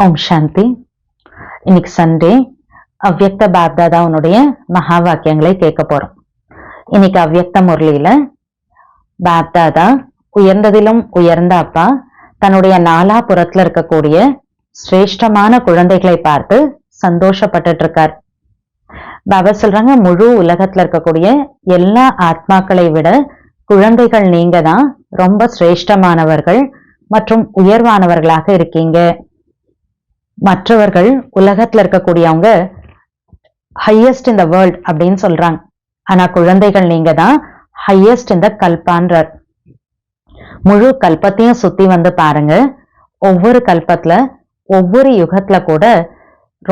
ஓம் சாந்தி. இன்னைக்கு சண்டே. அவ்யக்த பாப்தாதா உன்னுடைய மகா வாக்கியங்களை கேட்க போறோம். இன்னைக்கு அவ்யக்த முரளியில பாப்தாதா உயர்ந்ததிலும் உயர்ந்த அப்பா தன்னுடைய நாலாபுறத்துல இருக்கக்கூடிய சிரேஷ்டமான குழந்தைகளை பார்த்து சந்தோஷப்பட்டுட்டு இருக்கார். பாபா சொல்றாங்க, முழு உலகத்துல இருக்கக்கூடிய எல்லா ஆத்மாக்களை விட குழந்தைகள் நீங்க தான் ரொம்ப சிரேஷ்டமானவர்கள் மற்றும் உயர்வானவர்களாக இருக்கீங்க. மற்றவர்கள் உலகத்துல இருக்கக்கூடியவங்க ஹையஸ்ட் இன் த வேர்ல்ட் அப்படின்னு சொல்றாங்க. ஆனா குழந்தைகள் நீங்க தான் ஹையஸ்ட் இந்த கல்பான்றார். முழு கல்பத்தையும் சுத்தி வந்து பாருங்க. ஒவ்வொரு கல்பத்துல ஒவ்வொரு யுகத்துல கூட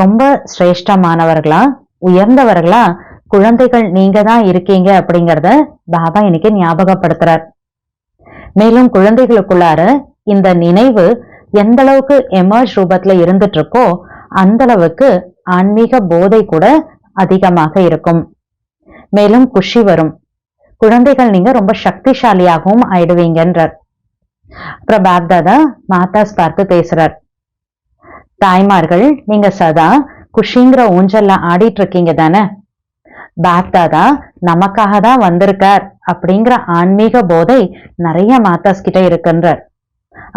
ரொம்ப சிரேஷ்டமானவர்களா உயர்ந்தவர்களா குழந்தைகள் நீங்க தான் இருக்கீங்க அப்படிங்கறத பாபா இன்னைக்கு ஞாபகப்படுத்துறார். மேலும் குழந்தைகளுக்குள்ளார இந்த நினைவு எந்த அளவுக்கு எமர்ஜ் ரூபத்துல இருந்துட்டு இருக்கோ அந்த அளவுக்கு ஆன்மீக போதை கூட அதிகமாக இருக்கும். மேலும் குஷி வரும். குழந்தைகள் நீங்க ரொம்ப சக்திசாலியாகவும் ஆயிடுவீங்கன்றார். அப்புறம் பாப்தாதா மாதாஸ் பார்த்து பேசுறார். தாய்மார்கள் நீங்க சதா குஷிங்கிற ஊஞ்சல்ல ஆடிட்டு இருக்கீங்க தானே. பாப்தாதா நமக்காக தான் வந்திருக்கார் அப்படிங்கிற ஆன்மீக போதை நிறைய மாதாஸ் கிட்ட இருக்குன்றார்.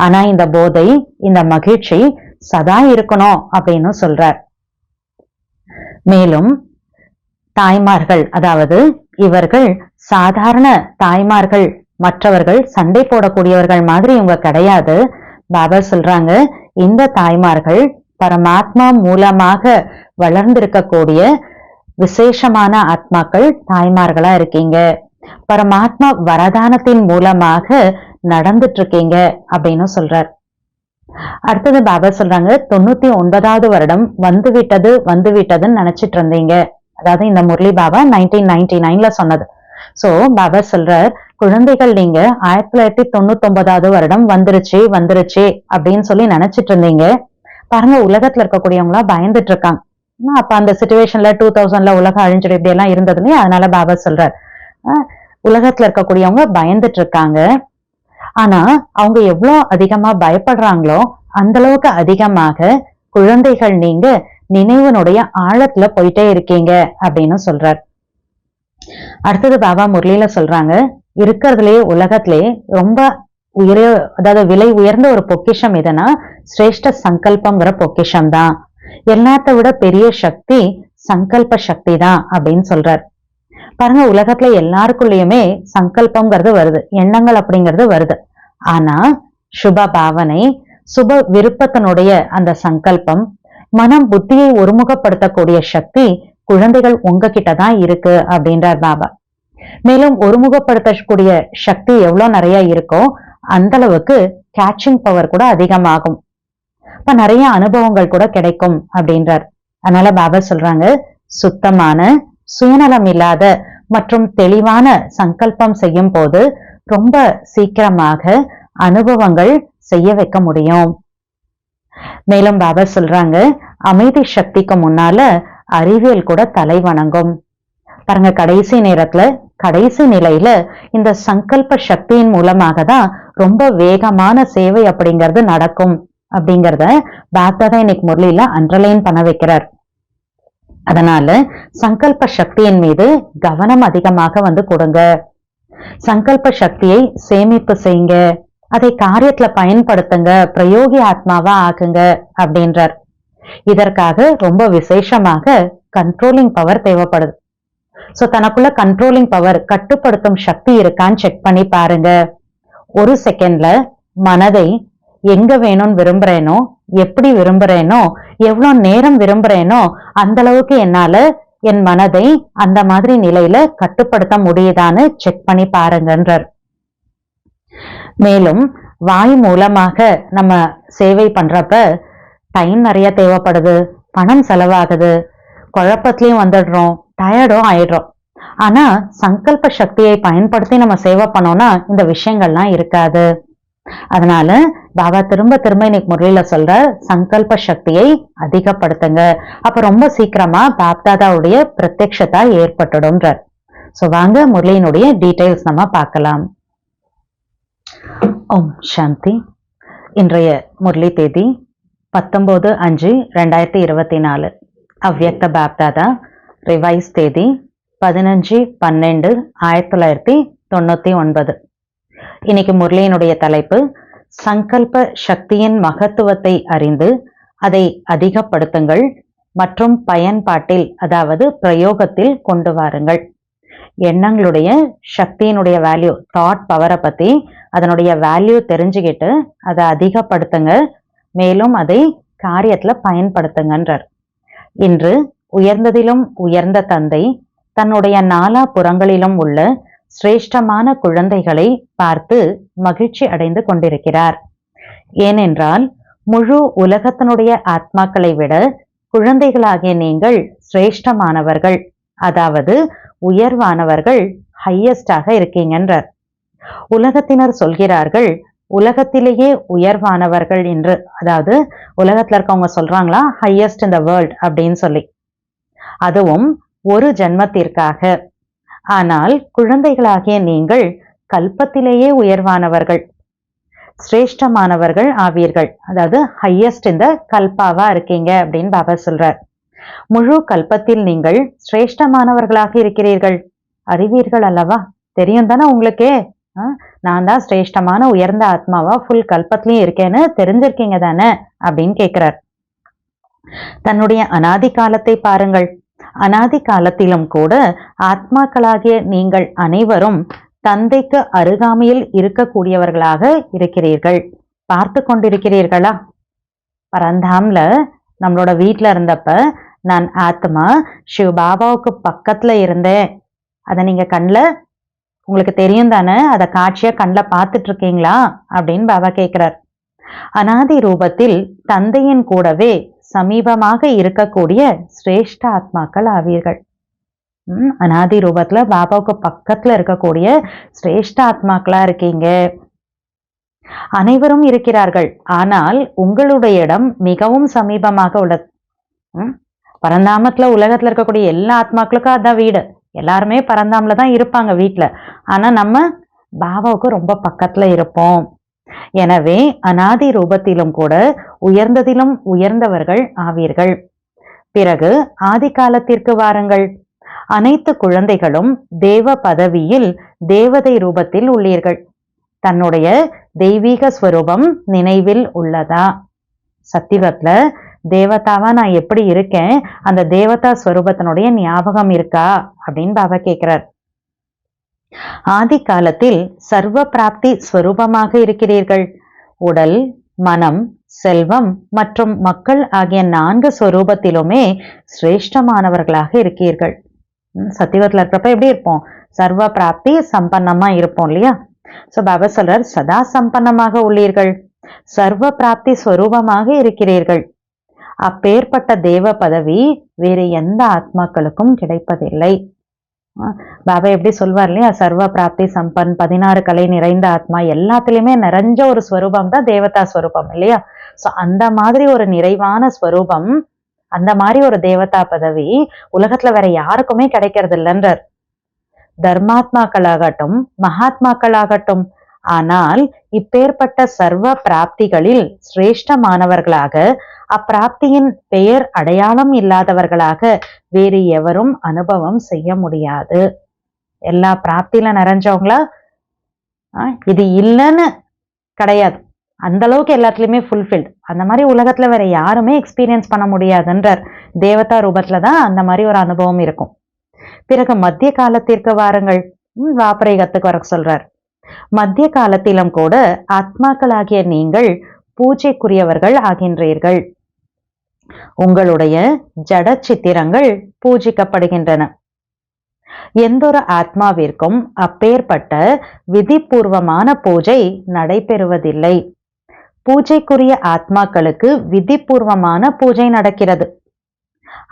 ஆனா இந்த போதை, இந்த மகிழ்ச்சி சதா இருக்கணும் அப்படின்னு சொல்றார். மேலும் தாய்மார்கள், அதாவது இவர்கள் சாதாரண தாய்மார்கள், மற்றவர்கள் சண்டை போடக்கூடியவர்கள் மாதிரி இவங்க கிடையாது. பாபா சொல்றாங்க, இந்த தாய்மார்கள் பரமாத்மா மூலமாக வளர்ந்திருக்கக்கூடிய விசேஷமான ஆத்மாக்கள் தாய்மார்களா இருக்கீங்க. பரமாத்மா வரதானத்தின் மூலமாக நடந்துட்டு இருக்கீங்க அப்படின்னு சொல்றார். அடுத்தது பாபா சொல்றாங்க, 99வது வருடம் வந்து விட்டதுன்னு நினைச்சிட்டு இருந்தீங்க. அதாவது இந்த முரளி பாபா 1999ல சொன்னது. சோ பாபா சொல்றார், குழந்தைகள் நீங்க 1999வது வருடம் வந்துருச்சு அப்படின்னு சொல்லி நினைச்சிட்டு இருந்தீங்க. பாருங்க, உலகத்துல இருக்கக்கூடியவங்களா பயந்துட்டு இருக்காங்க. அப்ப அந்த சிச்சுவேஷன்ல 2000ல உலகம் அழிஞ்சிடும் இப்படி எல்லாம் இருந்ததுமே, அதனால பாபா சொல்றார், உலகத்துல இருக்கக்கூடியவங்க பயந்துட்டு இருக்காங்க. ஆனா அவங்க எவ்வளவு அதிகமா பயப்படுறாங்களோ அந்த அளவுக்கு அதிகமாக குழந்தைகள் நீங்க நினைவனுடைய ஆழத்துல போயிட்டே இருக்கீங்க அப்படின்னு சொல்றார். அடுத்தது பாபா முரளியில சொல்றாங்க, இருக்கிறதுலயே உலகத்திலே ரொம்ப அதாவது விலை உயர்ந்த ஒரு பொக்கிஷம் எதுனா சிரேஷ்ட சங்கல்பம்ங்கிற பொக்கிஷம் தான். எல்லாத்த விட பெரிய சக்தி சங்கல்ப சக்தி தான் அப்படின்னு சொல்றார். பாருங்க, உலகத்துல எல்லாருக்குள்ளயுமே சங்கல்பம்ங்கிறது வருது, எண்ணங்கள் அப்படிங்கிறது வருது. ஆனா சுப பாவனை, சுப விருப்பத்தினுடைய அந்த சங்கல்பம், மனம் புத்தியை ஒருமுகப்படுத்தக்கூடிய சக்தி குழந்தைகள் உங்ககிட்ட தான் இருக்கு அப்படின்றார் பாபா. மேலும் ஒருமுகப்படுத்தக்கூடிய சக்தி எவ்வளவு நிறைய இருக்கோ அந்த அளவுக்கு கேட்சிங் பவர் கூட அதிகமாகும். இப்ப நிறைய அனுபவங்கள் கூட கிடைக்கும் அப்படின்றார். அதனால பாபா சொல்றாங்க, சுத்தமான சுயநலம் இல்லாத மற்றும் தெளிவான சங்கல்பம் செய்யும் போது ரொம்ப சீக்கிரமாக அனுபவங்கள் செய்ய வைக்க முடியும். மேலும் பாபா சொல்றாங்க, அமைதி சக்திக்கு முன்னால அறிவியல் கூட தலை வணங்கும். பாருங்க, கடைசி நேரத்துல கடைசி நிலையில இந்த சங்கல்ப சக்தியின் மூலமாக தான் ரொம்ப வேகமான சேவை அப்படிங்கிறது நடக்கும் அப்படிங்கிறத பாப்தாதா இன்னைக்கு முரளியில அண்டர்லைன் பண்ண வைக்கிறார். அதனால சங்கல்ப சக்தியின் மீது கவனம் அதிகமாக வந்து கொடுங்க. சங்கல்ப சக்தியை சேமிப்பு செய்யுங்க, அதை காரியத்துல பயன்படுத்துங்க, பிரயோகி ஆத்மாவா ஆகுங்க அப்படின்றார். இதற்காக ரொம்ப விசேஷமாக கண்ட்ரோலிங் பவர் தேவைப்படுது. சோ தனக்குள்ள கண்ட்ரோலிங் பவர், கட்டுப்படுத்தும் சக்தி இருக்கான்னு செக் பண்ணி பாருங்க. ஒரு செகண்ட்ல மனதை எங்க வேணும்னு விரும்புறேனோ, எப்படி விரும்புறேனோ, எவ்வளவு நேரம் விரும்புறேனோ அந்த அளவுக்கு என்னால என் மனதை அந்த மாதிரி நிலையில கட்டுப்படுத்த முடியுதான்னு செக் பண்ணி பாருங்கன்றார். மேலும் வாய் மூலமாக நம்ம சேவை பண்றப்ப டைம் நிறைய தேவைப்படுது, பணம் செலவாகுது, குழப்பத்திலையும் வந்துடுறோம், டயர்டும் ஆயிடுறோம். ஆனா சங்கல்ப சக்தியை பயன்படுத்தி நம்ம சேவை பண்ணோம்னா இந்த விஷயங்கள்லாம் இருக்காது. அதனால பாபா திரும்ப இன்னைக்கு முரளியில சொல்ற, சங்கல்ப சக்தியை அதிகப்படுத்துங்க. அப்ப ரொம்ப சீக்கிரமா பாப்தாதாவுடைய பிரத்யக்ஷதா ஏற்பட்டுடும்ன்றார். சோ வாங்க முரளியினுடைய டீடைல்ஸ் நம்ம பார்க்கலாம். ஓம் சாந்தி. இன்றைய முரளி தேதி 19/5/2024 அவ்யக்த பாப்தாதா ரிவைஸ் தேதி 15/12/1999. இன்னைக்கு முரளியினுடைய தலைப்பு சங்கல்ப சக்தியின் மகத்துவத்தை அறிந்து அதை அதிகப்படுத்துங்கள் மற்றும் பயன்பாட்டில் அதாவது பிரயோகத்தில் கொண்டு வாருங்கள். எண்ணங்களுடைய சக்தியினுடைய வேல்யூ தாட் பவரை பத்தி அதனுடைய வேல்யூ தெரிஞ்சுக்கிட்டு அதை அதிகப்படுத்துங்க, மேலும் அதை காரியத்துல பயன்படுத்துங்கன்றார். இன்று உயர்ந்ததிலும் உயர்ந்த தந்தை தன்னுடைய நாலா புறங்களிலும் உள்ள சிரேஷ்டமான குழந்தைகளை பார்த்து மகிழ்ச்சி அடைந்து கொண்டிருக்கிறார். ஏனென்றால் முழு உலகத்தினுடைய ஆத்மாக்களை விட குழந்தைகளாகிய நீங்கள் சிரேஷ்டமானவர்கள், அதாவது உயர்வானவர்கள், ஹையஸ்டாக இருக்கீங்கன்றார். உலகத்தினர் சொல்கிறார்கள் உலகத்திலேயே உயர்வானவர்கள் என்று, அதாவது உலகத்துல இருக்கவங்க சொல்றாங்களா ஹையஸ்ட் இன் த வேர்ல்ட் அப்படின்னு சொல்லி, அதுவும் ஒரு ஜென்மத்திற்காக. ஆனால் குழந்தைகளாகிய நீங்கள் கல்பத்திலேயே உயர்வானவர்கள், சிரேஷ்டமானவர்கள் ஆவீர்கள், அதாவது ஹையஸ்ட் இந்த கல்பாவா இருக்கீங்க அப்படின்னு பாபா சொல்றார். முழு கல்பத்தில் நீங்கள் சிரேஷ்டமானவர்களாக இருக்கிறீர்கள், அறிவீர்கள் அல்லவா? தெரியும் தானே உங்களுக்கே, நான் தான் சிரேஷ்டமான உயர்ந்த ஆத்மாவா ஃபுல் கல்பத்திலயும் இருக்கேன்னு தெரிஞ்சிருக்கீங்க தானே அப்படின்னு கேட்கிறார். தன்னுடைய அனாதி காலத்தை பாருங்கள். அனாதி காலத்திலும் கூட ஆத்மாக்களாகிய நீங்கள் அனைவரும் தந்தைக்கு அருகாமையில் இருக்கக்கூடியவர்களாக இருக்கிறீர்கள். பார்த்து கொண்டிருக்கிறீர்களா? பரந்தாம்ல நம்மளோட வீட்டுல இருந்தப்ப நான் ஆத்மா சிவ பாபாவுக்கு பக்கத்துல இருந்தேன். அதை நீங்க கண்ணில் உங்களுக்கு தெரியும் தானே, அதை காட்சியா கண்ணில் பார்த்துட்டு இருக்கீங்களா அப்படின்னு பாபா கேட்கிறார். அனாதி ரூபத்தில் தந்தையின் கூடவே சமீபமாக இருக்கக்கூடிய சிரேஷ்ட ஆத்மாக்கள் ஆவீர்கள். அனாதி ரூபத்துல பாபாவுக்கு பக்கத்துல இருக்கக்கூடிய சிரேஷ்ட ஆத்மாக்களா இருக்கீங்க. அனைவரும் இருக்கிறார்கள், ஆனால் உங்களுடைய இடம் மிகவும் சமீபமாக உள்ளது. பரந்தாமத்துல உலகத்துல இருக்கக்கூடிய எல்லா ஆத்மாக்களுக்கும் அதான் வீடு. எல்லாருமே பரந்தாமல தான் இருப்பாங்க வீட்டுல. ஆனா நம்ம பாபாவுக்கு ரொம்ப பக்கத்துல இருப்போம். எனவே அனாதி ரூபத்திலும் கூட உயர்ந்ததிலும் உயர்ந்தவர்கள் ஆவீர்கள். பிறகு ஆதி காலத்திற்கு வாருங்கள். அனைத்து குழந்தைகளும் தேவ பதவியில் தேவதை ரூபத்தில் உள்ளீர்கள். தன்னுடைய தெய்வீக ஸ்வரூபம் நினைவில் உள்ளதா? சத்தியத்துல தேவதாவா நான் எப்படி இருக்கேன், அந்த தேவதா ஸ்வரூபத்தினுடைய ஞாபகம் இருக்கா அப்படின்னு பாபா கேட்கிறார். ஆதி காலத்தில் சர்வ பிராப்தி ஸ்வரூபமாக இருக்கிறீர்கள். உடல், மனம், செல்வம் மற்றும் மக்கள் ஆகிய 4 ஸ்வரூபத்திலுமே சிரேஷ்டமானவர்களாக இருக்கீர்கள். சத்தியவத்துல இருக்கிறப்ப எப்படி இருப்போம்? சர்வ பிராப்தி சம்பன்னமா இருப்போம் இல்லையா? சோ பாபா சொல்றார், சதா சம்பன்னமாக உள்ளீர்கள், சர்வ பிராப்தி ஸ்வரூபமாக இருக்கிறீர்கள். அப்பேற்பட்ட தேவ பதவி வேறு எந்த ஆத்மாக்களுக்கும் கிடைப்பதில்லை. பாபா எப்படி சொல்வார் இல்லையா, சர்வ பிராப்தி சம்பன், 16 கலை நிறைந்த ஆத்மா, எல்லாத்துலயுமே நிறைஞ்ச ஒரு ஸ்வரூபம் தான் தேவதா ஸ்வரூபம் இல்லையா? சோ அந்த மாதிரி ஒரு நிறைவான ஸ்வரூபம், அந்த மாதிரி ஒரு தேவதா பதவி உலகத்துல வேற யாருக்குமே கிடைக்கிறது இல்லைன்றார். தர்மாத்மாக்களாகட்டும் மகாத்மாக்களாகட்டும், ஆனால் இப்பேற்பட்ட சர்வ பிராப்திகளில் சிரேஷ்டமானவர்களாக, அப்பிராப்தியின் பெயர் அடையாளம் இல்லாதவர்களாக வேறு எவரும் அனுபவம் செய்ய முடியாது. எல்லா பிராப்தியில நிறைஞ்சவங்களா இது இல்லைன்னு கிடையாது, அந்த அளவுக்கு எல்லாத்துலயுமே ஃபுல்ஃபில்ட். அந்த மாதிரி உலகத்துல வேற யாருமே எக்ஸ்பீரியன்ஸ் பண்ண முடியாதுன்றார். தேவதா ரூபத்துலதான் அந்த மாதிரி ஒரு அனுபவம் இருக்கும். பிறகு மத்திய காலத்திற்கு வாருங்கள். வாபரேகத்துக்கு வர சொல்றார். மத்திய காலத்திலும் கூட ஆத்மாக்களாகிய நீங்கள் பூஜைக்குரியவர்கள் ஆகின்றீர்கள். உங்களுடைய ஜட சித்திரங்கள் பூஜிக்கப்படுகின்றன. எந்த ஒரு ஆத்மாவிற்கும் அப்பேற்பட்ட விதிபூர்வமான பூஜை நடைபெறுவதில்லை. பூஜைக்குரிய ஆத்மாக்களுக்கு விதிபூர்வமான பூஜை நடக்கிறது.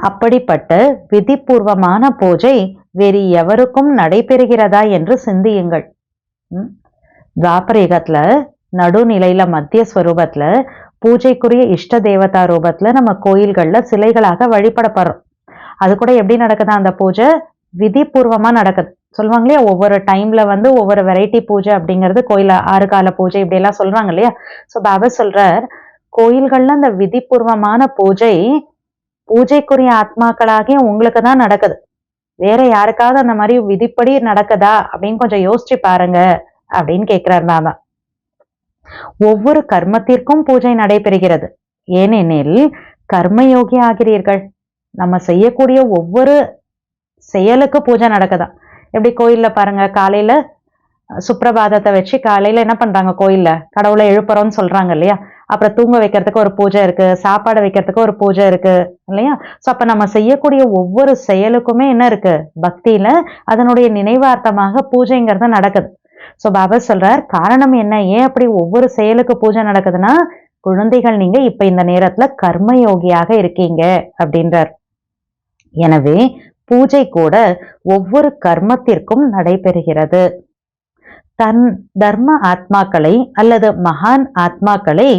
அப்படிப்பட்ட விதிபூர்வமான பூஜை வேறு எவருக்கும் நடைபெறுகிறதா என்று சிந்தியுங்கள். துவாபரயுகத்துல நடுநிலையில மத்திய ஸ்வரூபத்துல பூஜைக்குரிய இஷ்ட தேவதா ரூபத்துல நம்ம கோயில்கள்ல சிலைகளாக வழிபடப்படுறோம். அது கூட எப்படி நடக்குதா? அந்த பூஜை விதிபூர்வமா நடக்குது. சொல்லுவாங்க இல்லையா, ஒவ்வொரு டைம்ல ஒவ்வொரு வெரைட்டி பூஜை அப்படிங்கிறது கோயில 6 கால பூஜை இப்படி எல்லாம் சொல்றாங்க இல்லையா? சோ பாபா சொல்றார், கோயில்கள்ல அந்த விதிபூர்வமான பூஜைக்குரிய ஆத்மாக்களாகிய உங்களுக்கு தான் நடக்குது. வேற யாருக்காவது அந்த மாதிரி விதிப்படி நடக்குதா அப்படின்னு கொஞ்சம் யோசிச்சு பாருங்க அப்படின்னு கேட்கிறார் பாபா. ஒவ்வொரு கர்மத்திற்கும் பூஜை நடைபெறுகிறது. ஏனெனில் கர்மயோகி ஆகிறீர்கள். நம்ம செய்யக்கூடிய ஒவ்வொரு செயலுக்கு பூஜை நடக்குதா. எப்படி கோயில்ல பாருங்க, காலையில சுப்பிரபாதத்தை வச்சு காலையில என்ன பண்றாங்க, கோயில்ல கடவுளை எழுப்புறோம்னு சொல்றாங்க இல்லையா. அப்புறம் தூங்க வைக்கிறதுக்கு ஒரு பூஜை இருக்கு, சாப்பாடு வைக்கிறதுக்கு ஒரு பூஜை இருக்கு இல்லையா. சோ அப்ப நம்ம செய்யக்கூடிய ஒவ்வொரு செயலுக்குமே என்ன இருக்கு, பக்தியில அதனுடைய நினைவார்த்தமாக பூஜைங்கிறது நடக்குது. சோ பாபா சொல்றார், காரணம் என்ன, ஏன் அப்படி ஒவ்வொரு செயலுக்கு பூஜை நடக்குதுன்னா, குழந்தைகள் நீங்க இப்ப இந்த நேரத்துல கர்மயோகியாக இருக்கீங்க அப்படின்றார். எனவே பூஜை கூட ஒவ்வொரு கர்மத்திற்கும் நடைபெறுகிறது. தன் தர்ம ஆத்மாக்களை அல்லது மகான் ஆத்மாக்களை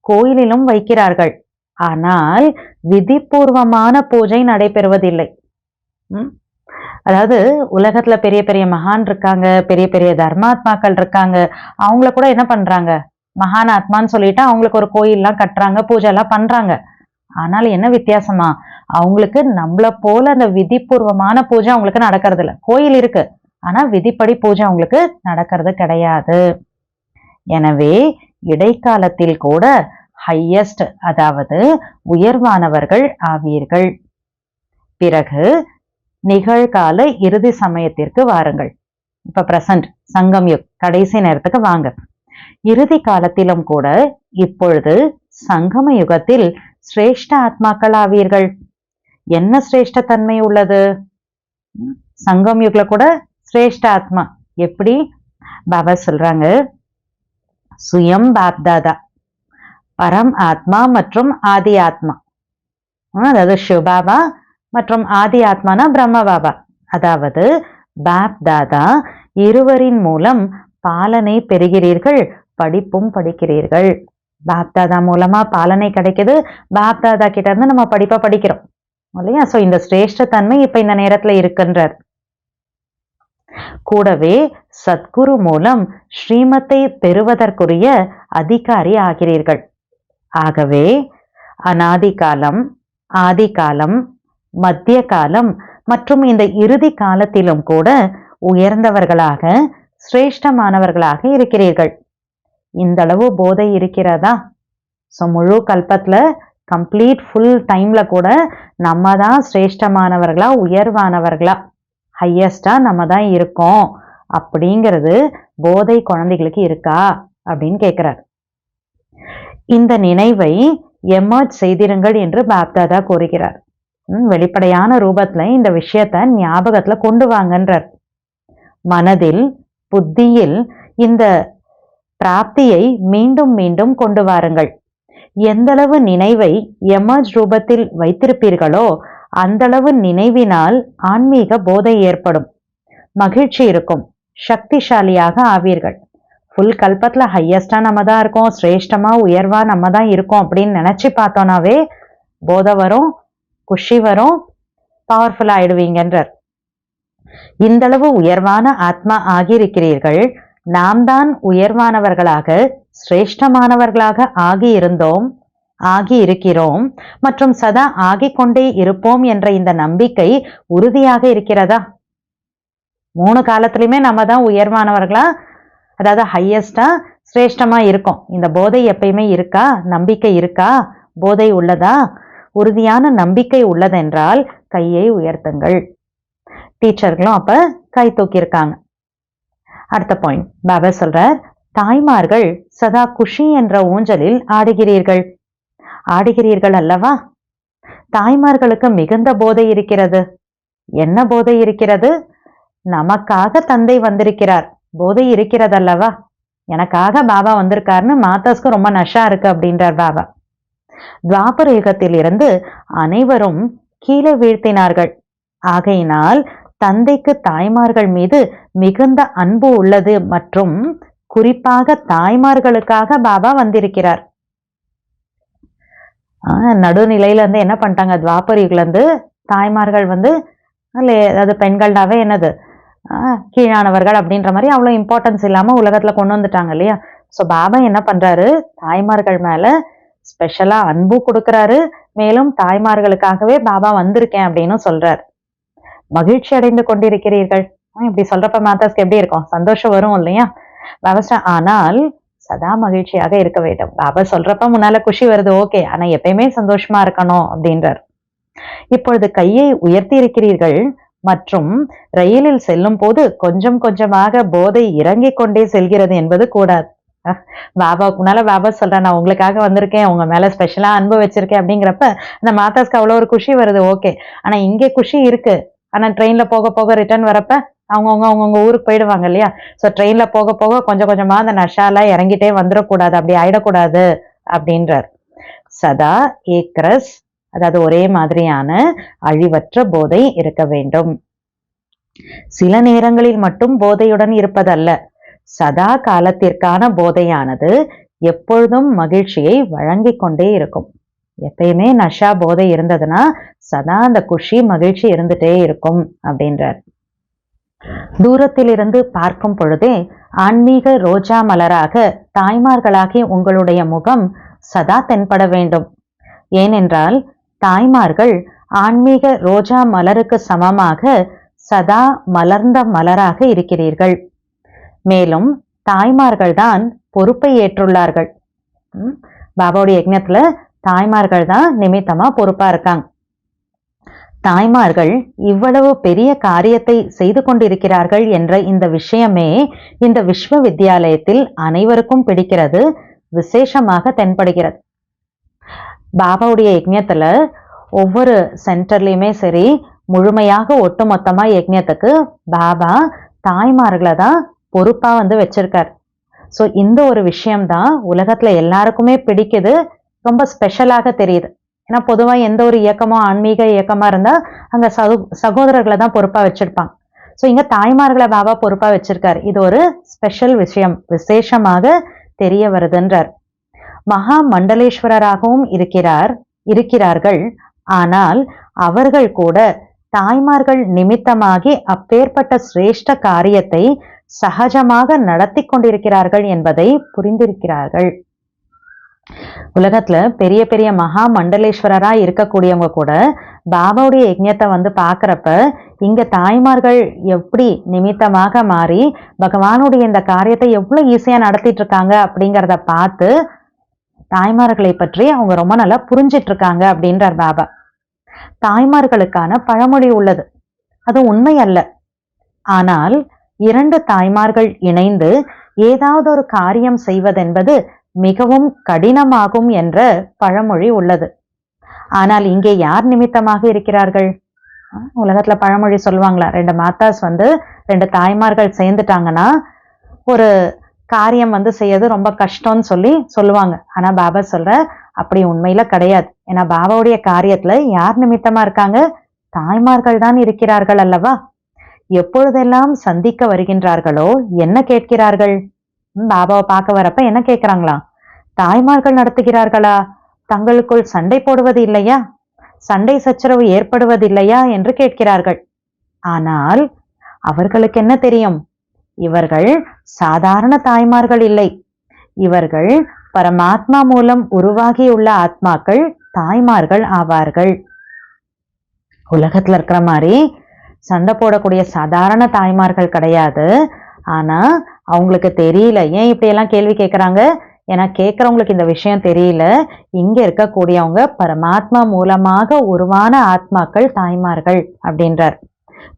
கோயிலிலும் வைக்கிறார்கள். ஆனால் விதிபூர்வமான பூஜை நடைபெறுவதில்லை. அதாவது உலகத்துல பெரிய பெரிய மகான் இருக்காங்க, பெரிய பெரிய தர்மாத்மாக்கள் இருக்காங்க. அவங்கள கூட என்ன பண்றாங்க, மகான் ஆத்மான்னு சொல்லிட்டு அவங்களுக்கு ஒரு கோயில்லாம் கட்டுறாங்க, பூஜை எல்லாம் பண்றாங்க. ஆனால் என்ன வித்தியாசமா, அவங்களுக்கு நம்மள போல அந்த விதிபூர்வமான பூஜை அவங்களுக்கு நடக்கிறது இல்லை. கோயில் இருக்கு, ஆனா விதிப்படி பூஜை அவங்களுக்கு நடக்கிறது கிடையாது. எனவே இடைக்காலத்தில் கூட ஹையஸ்ட், அதாவது உயர்வானவர்கள் ஆவீர்கள். பிறகு நிகழ்கால இறுதி சமயத்திற்கு வாருங்கள். இப்ப பிரசன்ட் சங்கம் யுக் கடைசி நேரத்துக்கு வாங்க. இறுதி காலத்திலும் கூட இப்பொழுது சங்கம யுகத்தில் சிரேஷ்ட ஆத்மாக்கள் ஆவீர்கள். என்ன சிரேஷ்ட தன்மை உள்ளது? சங்கம் யுக்ல கூட சிரேஷ்ட ஆத்மா எப்படி? பாபா சொல்றாங்க, சுயம் பாப்தாதா பரம் ஆத்மா மற்றும் ஆதி ஆத்மா, அதாவது சிவபாபா மற்றும் ஆதி ஆத்மானா பிரம்ம பாபா. அதாவது பாப்தாதா இருவரின் மூலம் பாலனை பெறுகிறீர்கள், படிப்பும் படிக்கிறீர்கள். பாப்தாதா மூலமா பாலனை கிடைக்குது, பாப்தாதா கிட்ட இருந்து நம்ம படிப்பை படிக்கிறோம் இல்லையா. சோ இந்த சிரேஷ்ட தன்மை இப்ப இந்த நேரத்துல இருக்குன்றார். கூடவே சத்குரு மூலம் ஸ்ரீமத்தை பெறுவதற்குரிய அதிகாரி ஆகிறீர்கள். ஆகவே அநாதி காலம், ஆதி காலம், மத்திய காலம் மற்றும் இந்த இறுதி காலத்திலும் கூட உயர்ந்தவர்களாக சிரேஷ்டமானவர்களாக இருக்கிறீர்கள். இந்த அளவு போதை இருக்கிறதா? ஸோ முழு கல்பத்துல கம்ப்ளீட் ஃபுல் டைம்ல கூட நம்ம தான் சிரேஷ்டமானவர்களா, உயர்வானவர்களா, ஹையஸ்டா நம்ம தான் இருக்கோம் அப்படிங்கிறது போதை குழந்தைகளுக்கு இருக்கா அப்படின்னு கேட்கிறார். இந்த நினைவை எமர்ஜ் செய்திருங்கள் என்று பாப்தாதா கூறுகிறார். வெளிப்படையான ரூபத்துல இந்த விஷயத்த ஞாபகத்துல கொண்டு வாங்கன்றார். மனதில் புத்தியில் இந்த பிராப்தியை மீண்டும் மீண்டும் கொண்டு வாருங்கள். எந்தளவு நினைவை எமர்ஜ் ரூபத்தில் வைத்திருப்பீர்களோ அந்தளவு நினைவினால் ஆன்மீக போதை ஏற்படும், மகிழ்ச்சி இருக்கும், சக்திசாலியாக ஆவீர்கள். ஃபுல் கல்பத்துல ஹையஸ்டா நம்ம தான் இருக்கோம், சிரேஷ்டமா உயர்வா நம்ம தான் இருக்கோம் அப்படின்னு நினைச்சு பார்த்தோம்னாவே போதை வரும், குஷி வரும், பவர்ஃபுல் ஆயிடுவீங்கன்றார். இந்தளவு உயர்வான ஆத்மா ஆகியிருக்கிறீர்கள். நாம் தான் உயர்வானவர்களாக சிரேஷ்டமானவர்களாக ஆகி இருக்கிறோம் மற்றும் சதா ஆகிக்கொண்டே இருப்போம் என்ற இந்த நம்பிக்கை உறுதியாக இருக்கிறதா? 3 காலத்திலுமே நம்ம தான் உயர்வானவர்களா, அதாவது ஹையஸ்டா சிரேஷ்டமா இருக்கும். இந்த போதை எப்பயுமே இருக்கா? நம்பிக்கை இருக்கா? போதை உள்ளதா? உறுதியான நம்பிக்கை உள்ளதென்றால் கையை உயர்த்துங்கள். டீச்சர்களும் அப்ப கை தூக்கியிருக்காங்க. அடுத்த பாயிண்ட் பாபா சொல்றார், தாய்மார்கள் சதா குஷி என்ற ஊஞ்சலில் ஆடுகிறீர்கள் அல்லவா? தாய்மார்களுக்கு மிகுந்த போதை இருக்கிறது. என்ன போதை இருக்கிறது? நமக்காக தந்தை வந்திருக்கிறார், போதை இருக்கிறது அல்லவா? எனக்காக பாபா வந்திருக்காருன்னு மாதாஸ்க்கு ரொம்ப நஷா இருக்கு அப்படின்றார் பாபா. துவாபர யுகத்தில் இருந்து அனைவரும் கீழே வீழ்த்தினார்கள். ஆகையினால் தந்தைக்கு தாய்மார்கள் மீது மிகுந்த அன்பு உள்ளது மற்றும் குறிப்பாக தாய்மார்களுக்காக பாபா வந்திருக்கிறார். நடுநிலையில இருந்து என்ன பண்ணிட்டாங்க, துவாபரியில இருந்து தாய்மார்கள் அதாவது பெண்கள்னாவே என்னது கீழானவர்கள் அப்படின்ற மாதிரி அவ்வளவு இம்பார்ட்டன்ஸ் இல்லாம உலகத்துல கொண்டு வந்துட்டாங்க இல்லையா. சோ பாபா என்ன பண்றாரு, தாய்மார்கள் மேல ஸ்பெஷலா அன்பு கொடுக்கறாரு. மேலும் தாய்மார்களுக்காகவே பாபா வந்திருக்கேன் அப்படின்னு சொல்றார். மகிழ்ச்சி அடைந்து கொண்டிருக்கிறீர்கள். இப்படி சொல்றப்ப மாதாஸ்க்கு எப்படி இருக்கும்? சந்தோஷம் வரும் இல்லையா? ஆனால் சதா மகிழ்ச்சியாக இருக்க வேண்டும். பாபா சொல்றப்ப முன்னால குஷி வருது, ஓகே, ஆனா எப்பயுமே சந்தோஷமா இருக்கணும் அப்படின்றார். இப்பொழுது கையை உயர்த்தி இருக்கிறீர்கள் மற்றும் ரயிலில் செல்லும் போது கொஞ்சம் கொஞ்சமாக போதை இறங்கிக் கொண்டே செல்கிறது என்பது கூடாது. பாபா சொல்றேன், நான் உங்களுக்காக வந்திருக்கேன், உங்க மேல ஸ்பெஷலா அன்பு வச்சிருக்கேன் அப்படிங்கிறப்ப இந்த மாதாஸ்க்கு அவ்வளவு ஒரு குஷி வருது. ஓகே, ஆனா இங்கே குஷி இருக்கு. ஆனா ட்ரெயின்ல போக போக ரிட்டர்ன் வரப்ப அவங்கவுங்க ஊருக்கு போயிடுவாங்க இல்லையா? சோ ட்ரெயின்ல போக போக கொஞ்சம் கொஞ்சமா அந்த நஷாலாம் இறங்கிட்டே வந்துடக்கூடாது, அப்படி ஆயிடக்கூடாது அப்படின்றார். சதா ஏக்ரஸ், அதாவது ஒரே மாதிரியான அழிவற்ற போதை இருக்க வேண்டும். சில நேரங்களில் மட்டும் போதையுடன் இருப்பதல்ல, சதா காலத்திற்கான போதையானது எப்பொழுதும் மகிழ்ச்சியை வழங்கிக் கொண்டே இருக்கும். எப்பயுமே நஷா போதை இருந்ததுன்னா சதா அந்த குஷி மகிழ்ச்சி இருந்துட்டே இருக்கும் அப்படின்றார். தூரத்திலிருந்து பார்க்கும் பொழுதே ஆன்மீக ரோஜா மலராக தாய்மார்களாகி உங்களுடைய முகம் சதா தென்பட வேண்டும். ஏனென்றால் தாய்மார்கள் ஆன்மீக ரோஜா மலருக்கு சமமாக சதா மலர்ந்த மலராக இருக்கிறீர்கள். மேலும் தாய்மார்கள் தான் பொறுப்பை ஏற்றுள்ளார்கள். பாபாவுடைய யஜ்ஞத்துல தாய்மார்கள் தான் நிமித்தமா பொறுப்பா இருக்காங்க. தாய்மார்கள் இவ்வளவு பெரிய காரியத்தை செய்து கொண்டிருக்கிறார்கள் என்ற இந்த விஷயமே இந்த விஸ்வ வித்யாலயத்தில் அனைவருக்கும் பிடிக்கிறது, விசேஷமாக தென்படுகிறது. பாபாவுடைய யஜ்ஞத்துல ஒவ்வொரு சென்டர்லயுமே சரி, முழுமையாக ஒட்டுமொத்தமா யஜ்ஞத்துக்கு பாபா தாய்மார்களை தான் பொறுப்பா வச்சிருக்கார். ஸோ இந்த ஒரு விஷயம்தான் உலகத்துல எல்லாருக்குமே பிடிக்குது, ரொம்ப ஸ்பெஷலாக தெரியுது. ஏன்னா பொதுவா எந்த ஒரு இயக்கமோ ஆன்மீக இயக்கமா இருந்தா அங்க சகோதரர்களை தான் பொறுப்பா வச்சிருப்பாங்க. ஸோ இங்க தாய்மார்களை பாபா பொறுப்பா வச்சிருக்காரு. இது ஒரு ஸ்பெஷல் விஷயம், விசேஷமாக தெரிய வருதுன்றார். மகா மண்டலேஸ்வரராகவும் இருக்கிறார்கள். ஆனால் அவர்கள் கூட தாய்மார்கள் நிமித்தமாகி அப்பேற்பட்ட சிரேஷ்ட காரியத்தை சகஜமாக நடத்தி கொண்டிருக்கிறார்கள் என்பதை புரிந்திருக்கிறார்கள். உலகத்துல பெரிய பெரிய மகா மண்டலேஸ்வரரா இருக்கக்கூடியவங்க கூட பாபாவுடைய யஜ்ஞத்தை பாக்குறப்ப இங்க தாய்மார்கள் எப்படி நிமித்தமாக மாறி பகவானுடைய இந்த காரியத்தை எவ்வளவு ஈஸியா நடத்திட்டு இருக்காங்க அப்படிங்கிறத பார்த்து தாய்மார்களை பற்றி அவங்க ரொம்ப நல்லா புரிஞ்சிட்டு இருக்காங்க அப்படின்றார் பாபா. தாய்மார்களுக்கான பழமொழி உள்ளது, அது உண்மை அல்ல. ஆனால் 2 தாய்மார்கள் இணைந்து ஏதாவது ஒரு காரியம் செய்வதென்பது மிகவும் கடினமாகும் என்ற பழமொழி உள்ளது. ஆனால் இங்கே யார் நிமித்தமாக இருக்கிறார்கள்? உலகத்துல பழமொழி சொல்லுவாங்களா, 2 மாதாஸ் 2 தாய்மார்கள் சேர்ந்துட்டாங்கன்னா ஒரு காரியம் செய்யறது ரொம்ப கஷ்டம்னு சொல்லுவாங்க. ஆனா பாபா சொல்ற அப்படி உண்மையில கிடையாது. ஏன்னா பாபாவுடைய காரியத்துல யார் நிமித்தமா இருக்காங்க? தாய்மார்கள் தான் இருக்கிறார்கள் அல்லவா? எப்பொழுதெல்லாம் சந்திக்க வருகின்றார்களோ என்ன கேட்கிறார்கள்? பாபாவை பார்க்க வரப்ப என்ன கேட்கிறாங்களா? தாய்மார்கள் நடத்துகிறார்களா? தங்களுக்குள் சண்டை போடுவது இல்லையா? சண்டை சச்சரவு ஏற்படுவது இல்லையா என்று கேட்கிறார்கள். ஆனால் அவர்களுக்கு என்ன தெரியும்? இவர்கள் சாதாரண தாய்மார்கள் இல்லை, இவர்கள் பரமாத்மா மூலம் உருவாகியுள்ள ஆத்மாக்கள், தாய்மார்கள் ஆவார்கள். உலகத்துல இருக்கிற மாதிரி சண்டை போடக்கூடிய சாதாரண தாய்மார்கள் கிடையாது. ஆனா அவங்களுக்கு தெரியல. ஏன் இப்படி எல்லாம் கேள்வி கேட்கறாங்க? ஏன்னா கேட்கறவங்களுக்கு இந்த விஷயம் தெரியல. இங்க இருக்கக்கூடியவங்க பரமாத்மா மூலமாக உருவான ஆத்மாக்கள், தாய்மார்கள் அப்படின்றார்.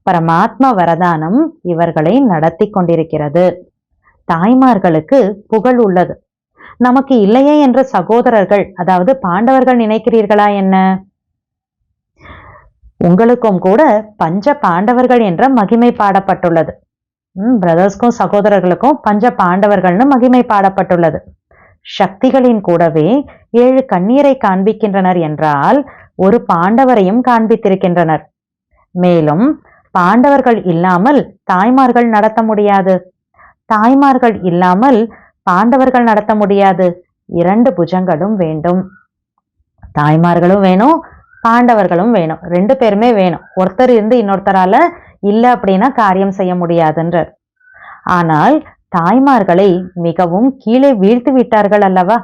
பரமாத்மா வரதானம் இவர்களை நடத்தி கொண்டிருக்கிறது. தாய்மார்களுக்கு புகழ் உள்ளது, நமக்கு இல்லையே என்ற சகோதரர்கள், அதாவது பாண்டவர்கள் நினைக்கிறீர்களா என்ன? உங்களுக்கும் கூட பஞ்ச பாண்டவர்கள் என்ற மகிமை பாடப்பட்டுள்ளது. பிரதர்ஸ்க்கும் சகோதரர்களுக்கும் பஞ்ச பாண்டவர்கள்னு மகிமை பாடப்பட்டுள்ளது. சக்திகளின் கூடவே 7 கண்ணீரை காண்பிக்கின்றனர் என்றால் ஒரு பாண்டவரையும் காண்பித்திருக்கின்றனர். மேலும் பாண்டவர்கள் இல்லாமல் தாய்மார்கள் நடத்த முடியாது, தாய்மார்கள் இல்லாமல் பாண்டவர்கள் நடத்த முடியாது. 2 புஜங்களும் வேண்டும். தாய்மார்களும் வேணும், பாண்டவர்களும் வேணும். 2 பேருமே வேணும். ஒருத்தர் இருந்து இன்னொருத்தரால இல்ல அப்படின்னா காரியம் செய்ய முடியாதுன்றார். ஆனால் தாய்மார்களை மிகவும் கீழே வீழ்த்து விட்டார்கள் அல்லவா?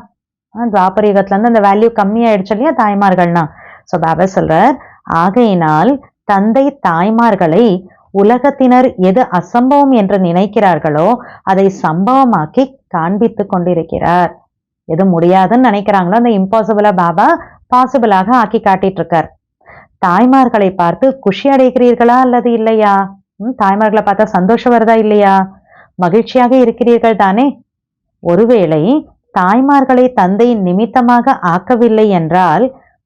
துவாபர யுகத்துல இருந்து அந்த வேல்யூ கம்மியாயிடுச்சு இல்லையா தாய்மார்கள்னா. ஸோ பாபா சொல்றார், ஆகையினால் தந்தை தாய்மார்களை உலகத்தினர் எது அசம்பவம் என்று நினைக்கிறார்களோ அதை சம்பவமாக்கி காண்பித்து கொண்டிருக்கிறார். எது முடியாதுன்னு நினைக்கிறாங்களோ அந்த இம்பாசிபிளா பாபா பாசிபிளாக ஆக்கி காட்டிட்டு இருக்கார். தாய்மார்களை பார்த்து குஷி அடைகிறீர்களா அல்லது இல்லையா? தாய்மார்களை பார்த்தா சந்தோஷம் வருதா இல்லையா? மகிழ்ச்சியாக இருக்கிறீர்கள் தானே? ஒருவேளை தாய்மார்களை தந்தை நிமித்தமாக ஆக்கவில்லை என்றால்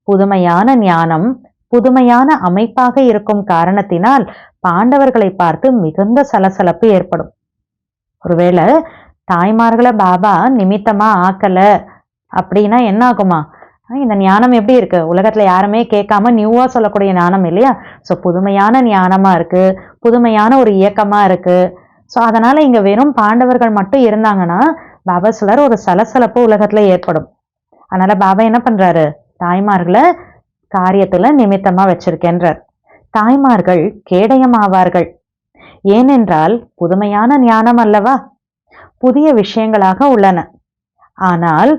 புதுமையான ஞானம் புதுமையான அமைப்பாக இருக்கும் காரணத்தினால் பாண்டவர்களை பார்த்து மிகுந்த சலசலப்பு ஏற்படும். ஒருவேளை தாய்மார்களை பாபா நிமித்தமா ஆக்கல அப்படின்னா என்ன ஆகுமா? இந்த ஞானம் எப்படி இருக்கு? உலகத்துல யாருமே கேட்காம நியூவா சொல்லக்கூடிய ஞானம் இல்லையா? ஸோ புதுமையான ஞானமா இருக்கு, புதுமையான ஒரு இயக்கமா இருக்கு. ஸோ அதனால இங்க வெறும் பாண்டவர்கள் மட்டும் இருந்தாங்கன்னா பாபா சொல்றார் ஒரு சலசலப்பு உலகத்துல ஏற்படும். அதனால பாபா என்ன பண்றாரு? தாய்மார்களை காரியத்துல நிமித்தமா வச்சிருக்கின்றார். தாய்மார்கள் கேடயமாவார்கள். ஏனென்றால் புதுமையான ஞானம் அல்லவா, புதிய விஷயங்களாக உள்ளன. ஆனால்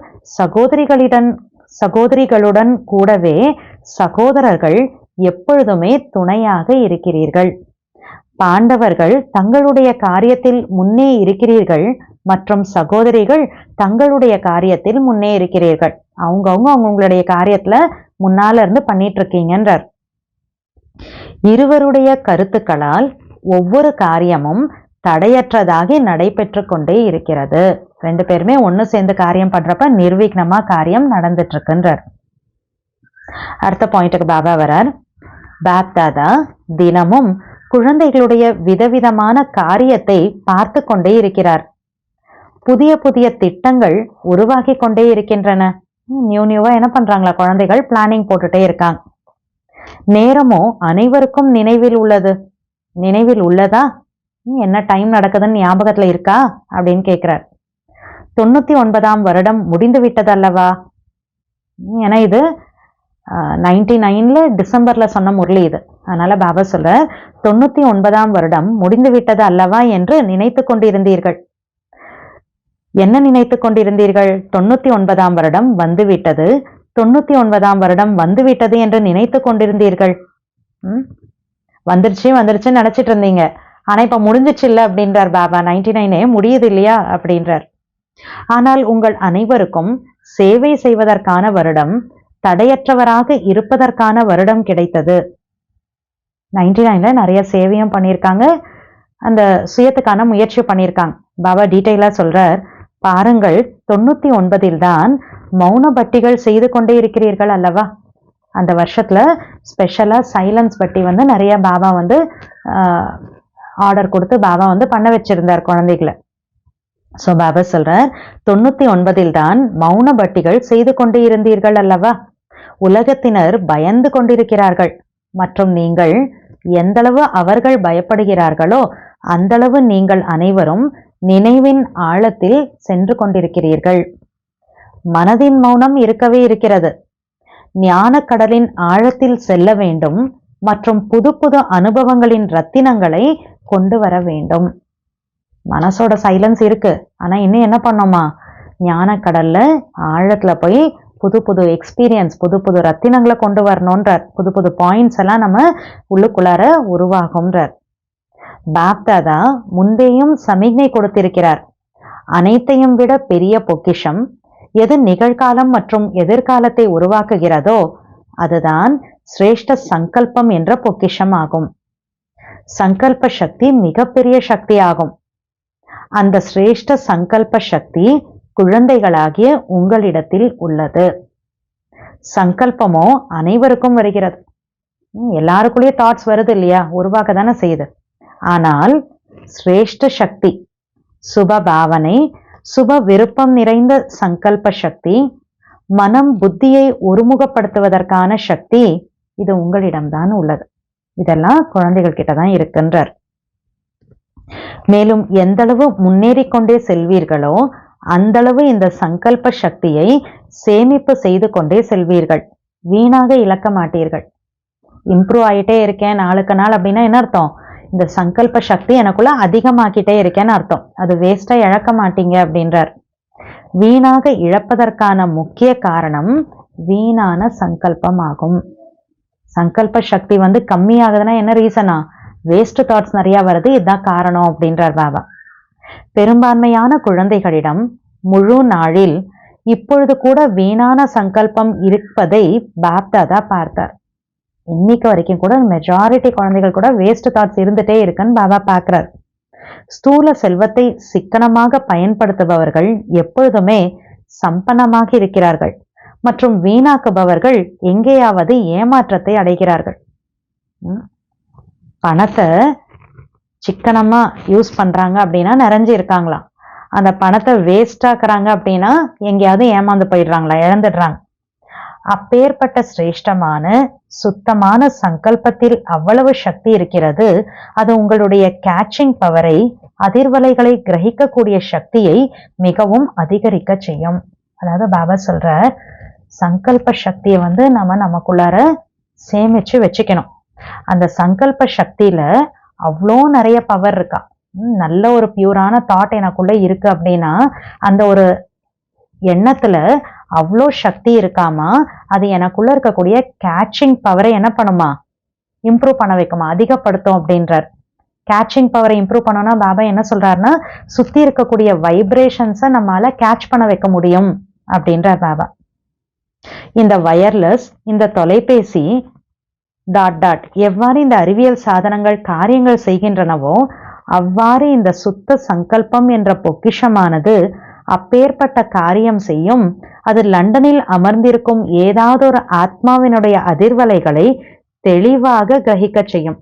சகோதரிகளுடன் கூடவே சகோதரர்கள் எப்பொழுதுமே துணையாக இருக்கிறீர்கள். பாண்டவர்கள் தங்களுடைய காரியத்தில் முன்னே இருக்கிறீர்கள் மற்றும் சகோதரிகள் தங்களுடைய காரியத்தில் முன்னே இருக்கிறீர்கள். அவங்களுடைய காரியத்துல முன்னால இருந்து பண்ணிட்டு இருக்கீங்கன்றார். இருவருடைய கருத்துக்களால் ஒவ்வொரு காரியமும் தடையற்றதாகி நடைபெற்று கொண்டே இருக்கிறது. ரெண்டு பேருமே ஒண்ணு சேர்ந்து காரியம் பண்றப்ப நிர்விக்னமா காரியம் நடந்துட்டு இருக்குன்றார். அடுத்த பாயிண்ட்டுக்கு பாபா வரார். பாப்தாதா தினமும் குழந்தைகளுடைய விதவிதமான காரியத்தை பார்த்து கொண்டே இருக்கிறார். புதிய புதிய திட்டங்கள் உருவாகி கொண்டே இருக்கின்றன. நியூவா என்ன பண்றாங்களா குழந்தைகள்? பிளானிங் போட்டுட்டே இருக்காங்க. நேரமோ அனைவருக்கும் நினைவில் உள்ளது. நினைவில் உள்ளதா? என்ன டைம் நடக்குதுன்னு ஞாபகத்துல இருக்கா அப்படின்னு கேட்கிறார். 99ஆம் வருடம் முடிந்து விட்டது அல்லவா? ஏன்னா இது 99ல டிசம்பர்ல சொன்ன முரளி இது. அதனால பாபா சொல்ற 99ஆம் வருடம் முடிந்து விட்டது அல்லவா என்று நினைத்து கொண்டிருந்தீர்கள். என்ன நினைத்து கொண்டிருந்தீர்கள்? 99ஆம் வருடம் வந்துவிட்டது, 99ஆம் வருடம் வந்துவிட்டது என்று நினைத்து கொண்டிருந்தீர்கள். வந்துருச்சுன்னு நினைச்சிட்டு இருந்தீங்க. ஆனா இப்ப முடிஞ்சிச்சு இல்ல அப்படின்றார் பாபா. 99 முடியுது இல்லையா அப்படின்றார். ஆனால் உங்கள் அனைவருக்கும் சேவை செய்வதற்கான வருடம், தடையற்றவராக இருப்பதற்கான வருடம் கிடைத்தது. 99ல நிறைய சேவையும் பண்ணியிருக்காங்க, அந்த சுயத்துக்கான முயற்சி பண்ணியிருக்காங்க. பாபா டீட்டெயிலா சொல்றார். பாருங்கள், 99இல் தான் மௌன பட்டிகள் செய்து கொண்டே இருக்கிறீர்கள் அல்லவா? அந்த வருஷத்துல ஸ்பெஷலா சைலன்ஸ் பட்டி நிறைய பாபா ஆர்டர் கொடுத்து பாபா பண்ண வச்சிருந்தார் குழந்தைகளை. ஸோ பாபா சொல்றார், 99இல் தான் மௌன பட்டிகள் செய்து கொண்டே இருந்தீர்கள் அல்லவா? உலகத்தினர் பயந்து கொண்டிருக்கிறார்கள் மற்றும் நீங்கள் எந்தளவு அவர்கள் பயப்படுகிறார்களோ அந்தளவு நீங்கள் அனைவரும் நினைவின் ஆழத்தில் சென்று கொண்டிருக்கிறீர்கள். மனதின் மௌனம் இருக்கவே இருக்கிறது. ஞான கடலின் ஆழத்தில் செல்ல வேண்டும் மற்றும் புது புது அனுபவங்களின் ரத்தினங்களை கொண்டு வர வேண்டும். மனசோட சைலன்ஸ் இருக்கு, ஆனா இன்னும் என்ன பண்ணோமா? ஞான கடல்ல ஆழத்துல போய் புது புது எக்ஸ்பீரியன்ஸ், புது புது ரத்தினங்களை கொண்டு வரணும்ன்றார். புது புது பாயிண்ட்ஸ் எல்லாம் நம்ம உள்ளுக்குள்ளார உருவாகும்ன்றார். பாப்தாதா முன்பேயும் சமிக்ஞை கொடுத்திருக்கிறார். அனைத்தையும் விட பெரிய பொக்கிஷம் எது நிகழ்காலம் மற்றும் எதிர்காலத்தை உருவாக்குகிறதோ அதுதான் சிரேஷ்ட சங்கல்பம் என்ற பொக்கிஷம் ஆகும். சங்கல்ப சக்தி மிகப்பெரிய சக்தி ஆகும். அந்த சிரேஷ்ட சங்கல்ப சக்தி குழந்தைகளாகிய உங்களிடத்தில் உள்ளது. சங்கல்பமோ அனைவருக்கும் வருகிறது. எல்லாருக்குள்ளேயே தாட்ஸ் வருது இல்லையா? உருவாக்க தானே செய்யுது. ஆனால் சிரேஷ்ட சக்தி, சுப பாவனை, சுப விருப்பம் நிறைந்த சங்கல்ப சக்தி, மனம் புத்தியை ஒருமுகப்படுத்துவதற்கான சக்தி, இது உங்களிடம்தான் உள்ளது. இதெல்லாம் குழந்தைகள் கிட்டதான் இருக்குன்றார். மேலும் எந்தளவு முன்னேறி கொண்டே செல்வீர்களோ அந்தளவு இந்த சங்கல்ப சக்தியை சேமிப்பு செய்து கொண்டே செல்வீர்கள். வீணாக இழக்க மாட்டீர்கள். இம்ப்ரூவ் ஆகிட்டே இருக்கேன் நாளுக்கு நாள் அப்படின்னா என்ன அர்த்தம்? இந்த சங்கல்ப சக்தி எனக்குள்ள அதிகமாக்கிட்டே இருக்கேன்னு அர்த்தம். அது வேஸ்டா இழக்க மாட்டீங்க அப்படின்றார். வீணாக இழப்பதற்கான முக்கிய காரணம் வீணான சங்கல்பம் ஆகும். சங்கல்ப சக்தி கம்மியாகுதுன்னா என்ன ரீசனா? வேஸ்ட் தாட்ஸ் நிறைய வருது, இதுதான் காரணம் அப்படின்றார் பாபா. பெரும்பான்மையான குழந்தைகளிடம் முழு நாளில் இப்பொழுது கூட வீணான சங்கல்பம் இருப்பதை பாப்தாதா பார்த்தார். இன்னைக்கு வரைக்கும் கூட மெஜாரிட்டி குழந்தைகள் கூட வேஸ்ட் தாட்ஸ் இருந்துட்டே இருக்குன்னு பாபா பார்க்கிறார். ஸ்தூல செல்வத்தை சிக்கனமாக பயன்படுத்துபவர்கள் எப்பொழுதுமே சம்பன்னமாக இருக்கிறார்கள் மற்றும் வீணாக்குபவர்கள் எங்கேயாவது ஏமாற்றத்தை அடைகிறார்கள். பணத்தை சிக்கனமா யூஸ் பண்றாங்க அப்படின்னா நிறைஞ்சு இருக்காங்களாம். அந்த பணத்தை வேஸ்ட் ஆக்குறாங்க அப்படின்னா எங்கேயாவது ஏமாந்து போயிடுறாங்களா, இழந்துடுறாங்க. அப்பேற்பட்ட சிரேஷ்டமான சுத்தமான சங்கல்பத்தில் அவ்வளவு சக்தி இருக்கிறது. அது உங்களுடைய கேட்சிங் பவரை, அதிர்வலைகளை கிரகிக்கக்கூடிய சக்தியை மிகவும் அதிகரிக்க செய்யும். அதாவது பாபா சொல்ற சங்கல்ப சக்தியை நம்ம நமக்குள்ளார சேமிச்சு வச்சுக்கணும். அந்த சங்கல்ப சக்தியில அவ்வளோ நிறைய பவர் இருக்கா. நல்ல ஒரு பியூரான தாட் எனக்குள்ள இருக்கு அப்படின்னா அந்த ஒரு எண்ணத்துல அவ்வளோ சக்தி இருக்காமா, அது எனக்குள்ள இருக்கக்கூடிய கேட்சிங் பவரை என்ன பண்ணுமா, இம்ப்ரூவ் பண்ண வைக்குமா, அதிகப்படுத்தும் அப்படின்றார். கேட்சிங் பவரை இம்ப்ரூவ் பண்ணோம்னா பாபா என்ன சொல்றாருன்னா சுத்தி இருக்கக்கூடிய வைப்ரேஷன்ஸை நம்மளால கேட்ச் பண்ண வைக்க முடியும் அப்படின்றார் பாபா. இந்த வயர்லெஸ், இந்த தொலைபேசி எவ்வாறு இந்த அறிவியல் சாதனங்கள் காரியங்கள் செய்கின்றனவோ அவ்வாறு இந்த சுத்த சங்கல்பம் என்ற பொக்கிஷமானது அப்பேற்பட்ட காரியம் செய்யும். அது லண்டனில் அமர்ந்திருக்கும் ஏதாவது ஒரு ஆத்மாவினுடைய அதிர்வலைகளை தெளிவாக கிரகிக்க செய்யும்.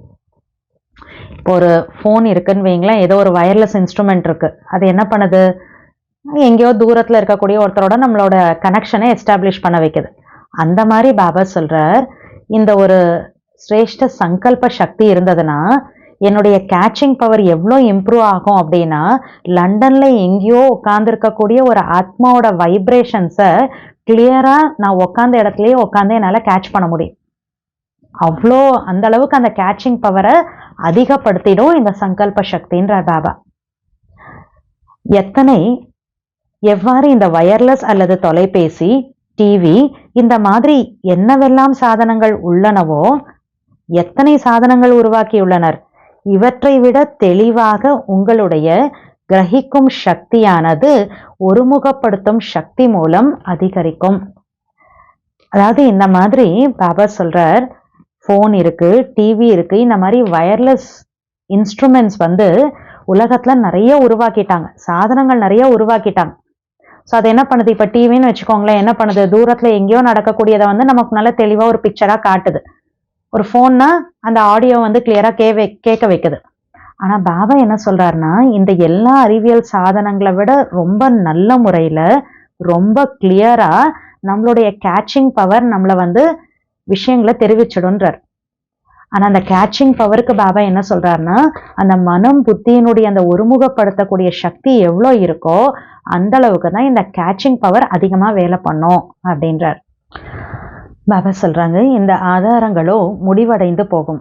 இப்போ ஒரு ஃபோன் இருக்குன்னு வைங்களேன், ஏதோ ஒரு வயர்லெஸ் இன்ஸ்ட்ருமெண்ட் இருக்கு, அது என்ன பண்ணுது, எங்கேயோ தூரத்துல இருக்கக்கூடிய ஒருத்தரோட நம்மளோட கனெக்ஷனை எஸ்டாப்ளிஷ் பண்ண வைக்குது. அந்த மாதிரி பாபா சொல்றார், இந்த ஒரு சிரேஷ்ட சங்கல்ப சக்தி இருந்ததுன்னா என்னுடைய கேட்சிங் பவர் எவ்வளோ இம்ப்ரூவ் ஆகும் அப்படின்னா லண்டன்ல எங்கேயோ உட்கார்ந்து இருக்கக்கூடிய ஒரு ஆத்மாவோட வைப்ரேஷன்ஸை கிளியரா நான் உட்கார்ந்த இடத்துலயே உட்காந்து என்னால கேட்ச் பண்ண முடியும். அவ்வளோ அந்த அளவுக்கு அந்த கேட்சிங் பவரை அதிகப்படுத்திடும் இந்த சங்கல்ப சக்தின்ற பாபா. எவ்வாறு இந்த வயர்லெஸ் அல்லது தொலைபேசி, டிவி இந்த மாதிரி என்னவெல்லாம் சாதனங்கள் உள்ளனவோ, எத்தனை சாதனங்கள் உருவாக்கியுள்ளனர், இவற்றை விட தெளிவாக உங்களுடைய கிரகிக்கும் சக்தியானது ஒருமுகப்படுத்தும் சக்தி மூலம் அதிகரிக்கும். அதாவது இந்த மாதிரி பாபா சொல்றார், ஃபோன் இருக்கு, டிவி இருக்கு, இந்த மாதிரி வயர்லெஸ் இன்ஸ்ட்ருமெண்ட்ஸ் உலகத்துல நிறைய உருவாக்கிட்டாங்க, சாதனங்கள் நிறைய உருவாக்கிட்டாங்க. ஸோ அது என்ன பண்ணுது, இப்போ டிவின்னு வச்சுக்கோங்களேன், என்ன பண்ணுது, தூரத்துல எங்கேயோ நடக்கக்கூடியதை நமக்கு நல்ல தெளிவா ஒரு பிக்சரா காட்டுது. ஒரு ஃபோன்னா அந்த ஆடியோ கிளியரா கேட்க வைக்குது. ஆனா பாபா என்ன சொல்றாருன்னா இந்த எல்லா அறிவியல் சாதனங்களை விட ரொம்ப நல்ல முறையில ரொம்ப கிளியரா நம்மளுடைய கேட்சிங் பவர் நம்மளை விஷயங்களை தெரிவிச்சிடுன்றார். ஆனா அந்த கேட்சிங் பவருக்கு பாபா என்ன சொல்றாருன்னா அந்த மனம் புத்தியினுடைய அந்த ஒருமுகப்படுத்தக்கூடிய சக்தி எவ்வளோ இருக்கோ அந்த அளவுக்கு தான் இந்த கேட்சிங் பவர் அதிகமா வேலை பண்ணும் அப்படின்றார். பாபா சொல்றாங்க, இந்த ஆதாரங்களோ முடிவடைந்து போகும்.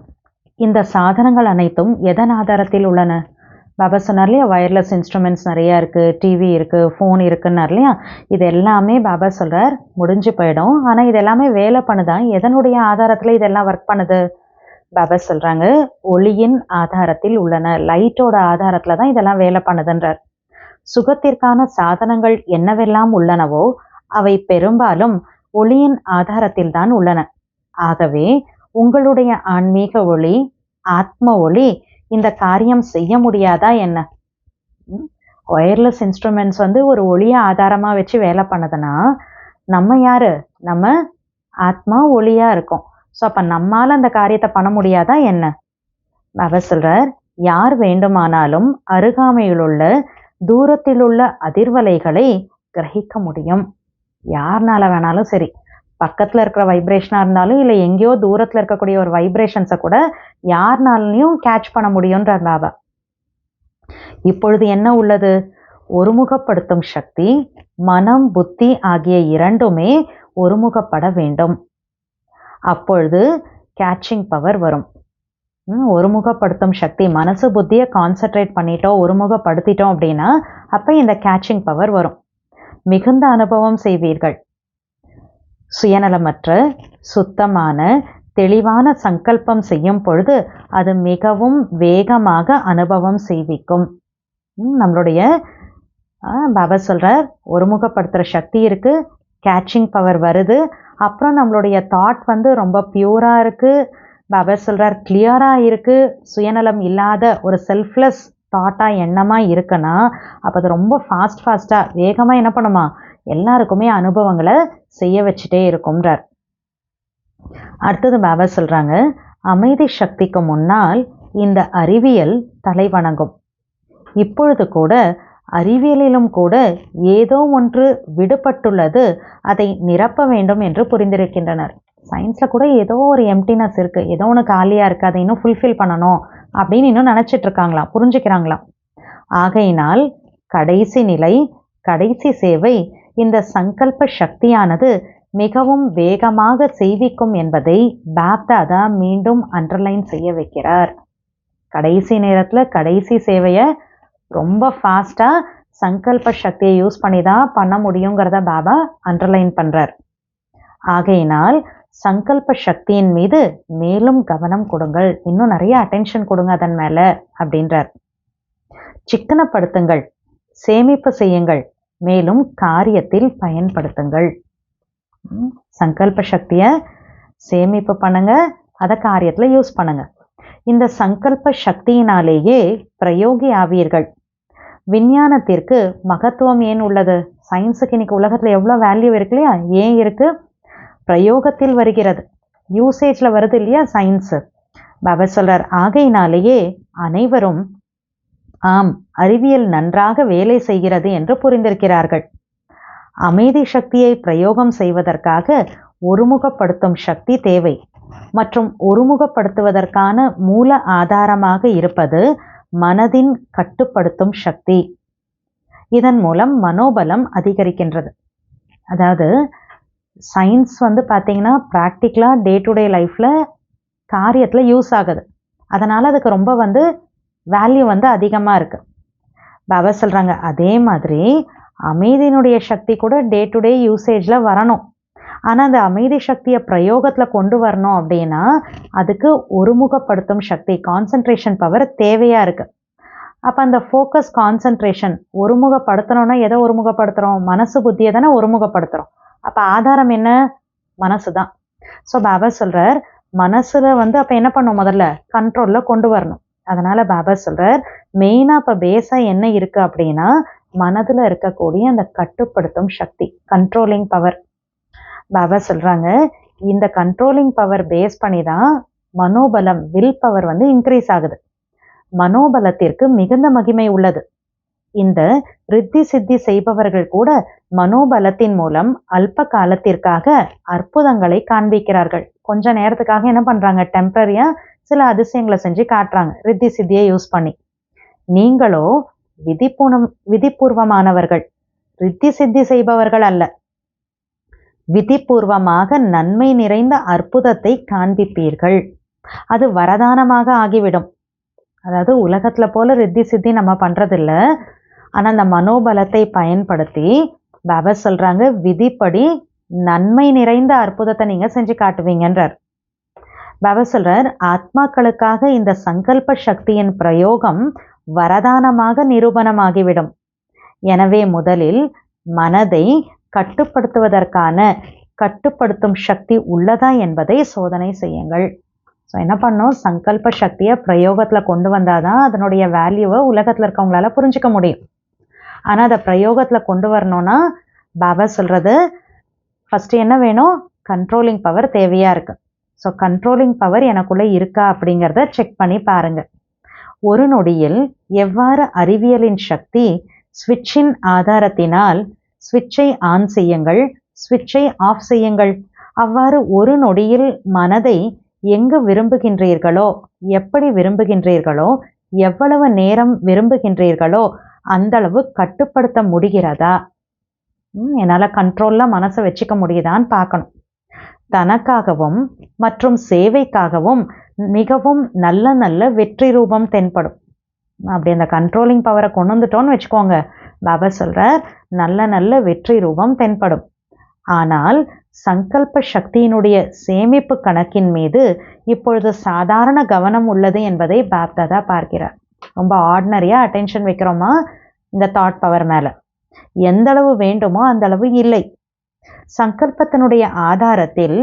இந்த சாதனங்கள் அனைத்தும் எதன் ஆதாரத்தில் உள்ளன? பாபா சொன்னார் இல்லையா, வயர்லெஸ் இன்ஸ்ட்ருமெண்ட்ஸ் நிறையா இருக்கு, டிவி இருக்கு, ஃபோன் இருக்குன்னார் இல்லையா, இது எல்லாமே பாபா சொல்றார் முடிஞ்சு போயிடும். ஆனா இது எல்லாமே வேலை பண்ணுதான், எதனுடைய ஆதாரத்துல இதெல்லாம் ஒர்க் பண்ணுது? பாபா சொல்றாங்க, ஒளியின் ஆதாரத்தில் உள்ளன, லைட்டோட ஆதாரத்துல தான் இதெல்லாம் வேலை பண்ணுதுன்றார். சுகத்திற்கான சாதனங்கள் என்னவெல்லாம் உள்ளனவோ அவை பெரும்பாலும் ஒளியின் ஆதாரத்தில் தான் உள்ளன. ஆகவே உங்களுடைய ஆன்மீக ஒளி, ஆத்ம ஒளி இந்த காரியம் செய்ய முடியாதா என்ன? ஒயர்லெஸ் இன்ஸ்ட்ருமெண்ட்ஸ் ஒரு ஒளியை ஆதாரமா வச்சு வேலை பண்ணுதுன்னா நம்ம யாரு? நம்ம ஆத்மா ஒளியா இருக்கும். ஸோ அப்ப நம்மால அந்த காரியத்தை பண்ண முடியாதா என்ன? அவர் சொல்றார், யார் வேண்டுமானாலும் அருகாமையில் உள்ள தூரத்தில் உள்ள அதிர்வலைகளை கிரகிக்க முடியும். யாருனால வேணாலும் சரி, பக்கத்துல இருக்கிற வைப்ரேஷனா இருந்தாலும் இல்லை எங்கேயோ தூரத்துல இருக்கக்கூடிய ஒரு வைப்ரேஷன்ஸை கூட யாருனாலையும் கேட்ச் பண்ண முடியும்ன்றார் பாபா. இப்பொழுது என்ன உள்ளது? ஒருமுகப்படுத்தும் சக்தி, மனம் புத்தி ஆகிய இரண்டுமே ஒருமுகப்பட வேண்டும். அப்பொழுது கேட்சிங் பவர் வரும். ஒருமுகப்படுத்தும் சக்தி, மனசு புத்தியை கான்சென்ட்ரேட் பண்ணிட்டோம், ஒருமுகப்படுத்திட்டோம் அப்படின்னா அப்ப இந்த கேட்சிங் பவர் வரும். மிகுந்த அனுபவம் செய்வீர்கள். சுயநலமற்ற சுத்தமான தெளிவான சங்கல்பம் செய்யும் பொழுது அது மிகவும் வேகமாக அனுபவம் செய்விக்கும். நம்மளுடைய பாபா சொல்றார், ஒருமுகப்படுத்துகிற சக்தி இருக்கு, கேட்சிங் பவர் வருது, அப்புறம் நம்மளுடைய தாட் ரொம்ப பியூரா இருக்கு. பாபா சொல்றார் கிளியரா இருக்கு. சுயநலம் இல்லாத ஒரு செல்ஃப்லெஸ் தாட்டா எண்ணமா இருக்குன்னா அப்போ அது ரொம்ப ஃபாஸ்டா வேகமா என்ன பண்ணுமா, எல்லாருக்குமே அனுபவங்களை செய்ய வச்சுட்டே இருக்கும்ன்றார். அடுத்தது பாபா சொல்றாங்க, அமைதி சக்திக்கு முன்னால் இந்த அறிவியல் தலை வணங்கும். இப்பொழுது கூட அறிவியலிலும் கூட ஏதோ ஒன்று விடுபட்டுள்ளது, அதை நிரப்ப வேண்டும் என்று புரிந்திருக்கின்றனர். சயின்ஸ்ல கூட ஏதோ ஒரு எம்டினஸ் இருக்கு, ஏதோ ஒன்று காலியா இருக்கு, அதை இன்னும் ஃபுல்ஃபில் பண்ணணும் அப்படின்னு இன்னும் நினைச்சிட்டு இருக்காங்களாம், புரிஞ்சுக்கிறாங்களாம். ஆகையினால் கடைசி நிலை, கடைசி சேவை இந்த சங்கல்ப சக்தியானது மிகவும் வேகமாக செய்விக்கும் என்பதை பாப்தாதா மீண்டும் அண்டர்லைன் செய்ய வைக்கிறார். கடைசி நேரத்தில் கடைசி சேவையை ரொம்ப ஃபாஸ்ட்டாக சங்கல்ப சக்தியை யூஸ் பண்ணி தான் பண்ண முடியுங்கிறத பாபா அண்டர்லைன் பண்ணுறார். ஆகையினால் சங்கல்ப சக்தியின் மீது மேலும் கவனம் கொடுங்கள், இன்னும் நிறைய அட்டென்ஷன் கொடுங்க அதன் மேலே அப்படின்றார். சிக்கனப்படுத்துங்கள், சேமிப்பு செய்யுங்கள், மேலும் காரியத்தில் பயன்படுத்துங்கள். சங்கல்ப சக்தியை சேமிப்பு பண்ணுங்க, அதை காரியத்தில் யூஸ் பண்ணுங்க. இந்த சங்கல்ப சக்தியினாலேயே பிரயோகி ஆவீர்கள். விஞ்ஞானத்திற்கு மகத்துவம் ஏன் உள்ளது? சயின்ஸுக்கு இன்னைக்கு உலகத்தில் எவ்வளோ வேல்யூ இருக்கு இல்லையா? ஏன் இருக்கு? பிரயோகத்தில் வருகிறது, யூசேஜில் வருது இல்லையா சயின்ஸு. பாபா சொல்றார், ஆகையினாலேயே அனைவரும் ஆம், அறிவியல் நன்றாக வேலை செய்கிறது என்று புரிந்திருக்கிறார்கள். அமைதி சக்தியை பிரயோகம் செய்வதற்காக ஒருமுகப்படுத்தும் சக்தி தேவை மற்றும் ஒருமுகப்படுத்துவதற்கான மூல ஆதாரமாக இருப்பது மனதின் கட்டுப்படுத்தும் சக்தி. இதன் மூலம் மனோபலம் அதிகரிக்கின்றது. அதாவது சயின்ஸ் பார்த்தீங்கன்னா ப்ராக்டிக்கலாக டே டு டே லைஃப்பில் காரியத்தில் யூஸ் ஆகுது, அதனால் அதுக்கு ரொம்ப வேல்யூ அதிகமாக இருக்குது. பாபா சொல்கிறாங்க, அதே மாதிரி அமைதியினுடைய சக்தி கூட டே டு டே யூசேஜில் வரணும். ஆனால் அந்த அமைதி சக்தியை பிரயோகத்தில் கொண்டு வரணும் அப்படின்னா அதுக்கு ஒருமுகப்படுத்தும் சக்தி, கான்சன்ட்ரேஷன் பவர் தேவையாக இருக்குது. அப்போ அந்த ஃபோக்கஸ் கான்சன்ட்ரேஷன் ஒருமுகப்படுத்தணும்னா எதை ஒருமுகப்படுத்துகிறோம்? மனசு புத்தியை தானே ஒருமுகப்படுத்துகிறோம். அப்போ ஆதாரம் என்ன? மனசு தான். ஸோ பாபா சொல்கிறார், மனசில் அப்போ என்ன பண்ணும்? முதல்ல கண்ட்ரோலில் கொண்டு வரணும். அதனால் பாபா சொல்கிறார், மெயினாக இப்போ பேஸாக என்ன இருக்குது அப்படின்னா மனதில் இருக்கக்கூடிய அந்த கட்டுப்படுத்தும் சக்தி, கண்ட்ரோலிங் பவர். பாபா சொல்கிறாங்க, இந்த கண்ட்ரோலிங் பவர் பேஸ் பண்ணி தான் மனோபலம், வில் பவர் இன்க்ரீஸ் ஆகுது. மனோபலத்திற்கு மிகுந்த மகிமை உள்ளது. இந்த ரித்தி சித்தி செய்பவர்கள் கூட மனோபலத்தின் மூலம் அல்ப காலத்திற்காக அற்புதங்களை காண்பிக்கிறார்கள். கொஞ்ச நேரத்துக்காக என்ன பண்றாங்க? டெம்பரரியா சில அதிசயங்களை செஞ்சு காட்டுறாங்க ரித்தி சித்தியை யூஸ் பண்ணி. நீங்களோ விதிபூர்வமானவர்கள், ரித்தி சித்தி செய்பவர்கள் அல்ல. விதிபூர்வமாக நன்மை நிறைந்த அற்புதத்தை காண்பிப்பீர்கள். அது வரதானமாக ஆகிவிடும். அதாவது உலகத்துல போல ரித்தி சித்தி நம்ம பண்றதில்ல. ஆனா அந்த மனோபலத்தை பயன்படுத்தி பாபா சொல்றாங்க, விதிப்படி நன்மை நிறைந்த அற்புதத்தை நீங்க செஞ்சு காட்டுவீங்கன்றார். பாபா சொல்றார், ஆத்மாக்களுக்காக இந்த சங்கல்ப சக்தியின் பிரயோகம் வரதானமாக நிரூபணமாகிவிடும். எனவே முதலில் மனதை கட்டுப்படுத்துவதற்கான கட்டுப்படுத்தும் சக்தி உள்ளதா என்பதை சோதனை செய்யுங்கள். ஸோ என்ன பண்ணோம்? சங்கல்ப சக்தியை பிரயோகத்தில் கொண்டு வந்தாதான் அதனுடைய வேல்யூவை உலகத்தில் இருக்கவங்களால புரிஞ்சுக்க முடியும். ஆனால் அதை பிரயோகத்தில் கொண்டு வரணும்னா பாபா சொல்றது, ஃபர்ஸ்ட் என்ன வேணும்? கண்ட்ரோலிங் பவர் தேவையாக இருக்கு. ஸோ கண்ட்ரோலிங் பவர் எனக்குள்ளே இருக்கா அப்படிங்கிறத செக் பண்ணி பாருங்க. ஒரு நொடியில் எவ்வாறு அறிவியலின் சக்தி ஸ்விட்சின் ஆதாரத்தினால் ஸ்விட்சை ஆன் செய்யுங்கள், ஸ்விட்சை ஆஃப் செய்யுங்கள். அவ்வாறு ஒரு நொடியில் மனதை எங்கு விரும்புகின்றீர்களோ, எப்படி விரும்புகின்றீர்களோ, எவ்வளவு நேரம் விரும்புகின்றீர்களோ அந்த அளவு கட்டுப்படுத்த முடிகிறதா? என்னால் கண்ட்ரோலில் மனசை வச்சுக்க முடியுதான்னு பார்க்கணும். தனக்காகவும் மற்றும் சேவைக்காகவும் மிகவும் நல்ல நல்ல வெற்றி ரூபம் தென்படும். அப்படி அந்த கண்ட்ரோலிங் பவரை கொண்டு வந்துட்டோன்னு வச்சுக்கோங்க, பாபா சொல்றார், நல்ல நல்ல வெற்றி ரூபம் தென்படும். ஆனால் சங்கல்ப சக்தியினுடைய சேமிப்பு கணக்கின் மீது இப்பொழுது சாதாரண கவனம் உள்ளது என்பதை பாப்தாதா பார்க்கிறார். ரொம்ப ஆர்டினரியா அட்டென்ஷன் வைக்கிறோமா இந்த தாட் பவர் மேல, எந்த அளவு வேண்டுமோ அந்த அளவு இல்லை. சங்கல்பத்தினுடைய ஆதாரத்தில்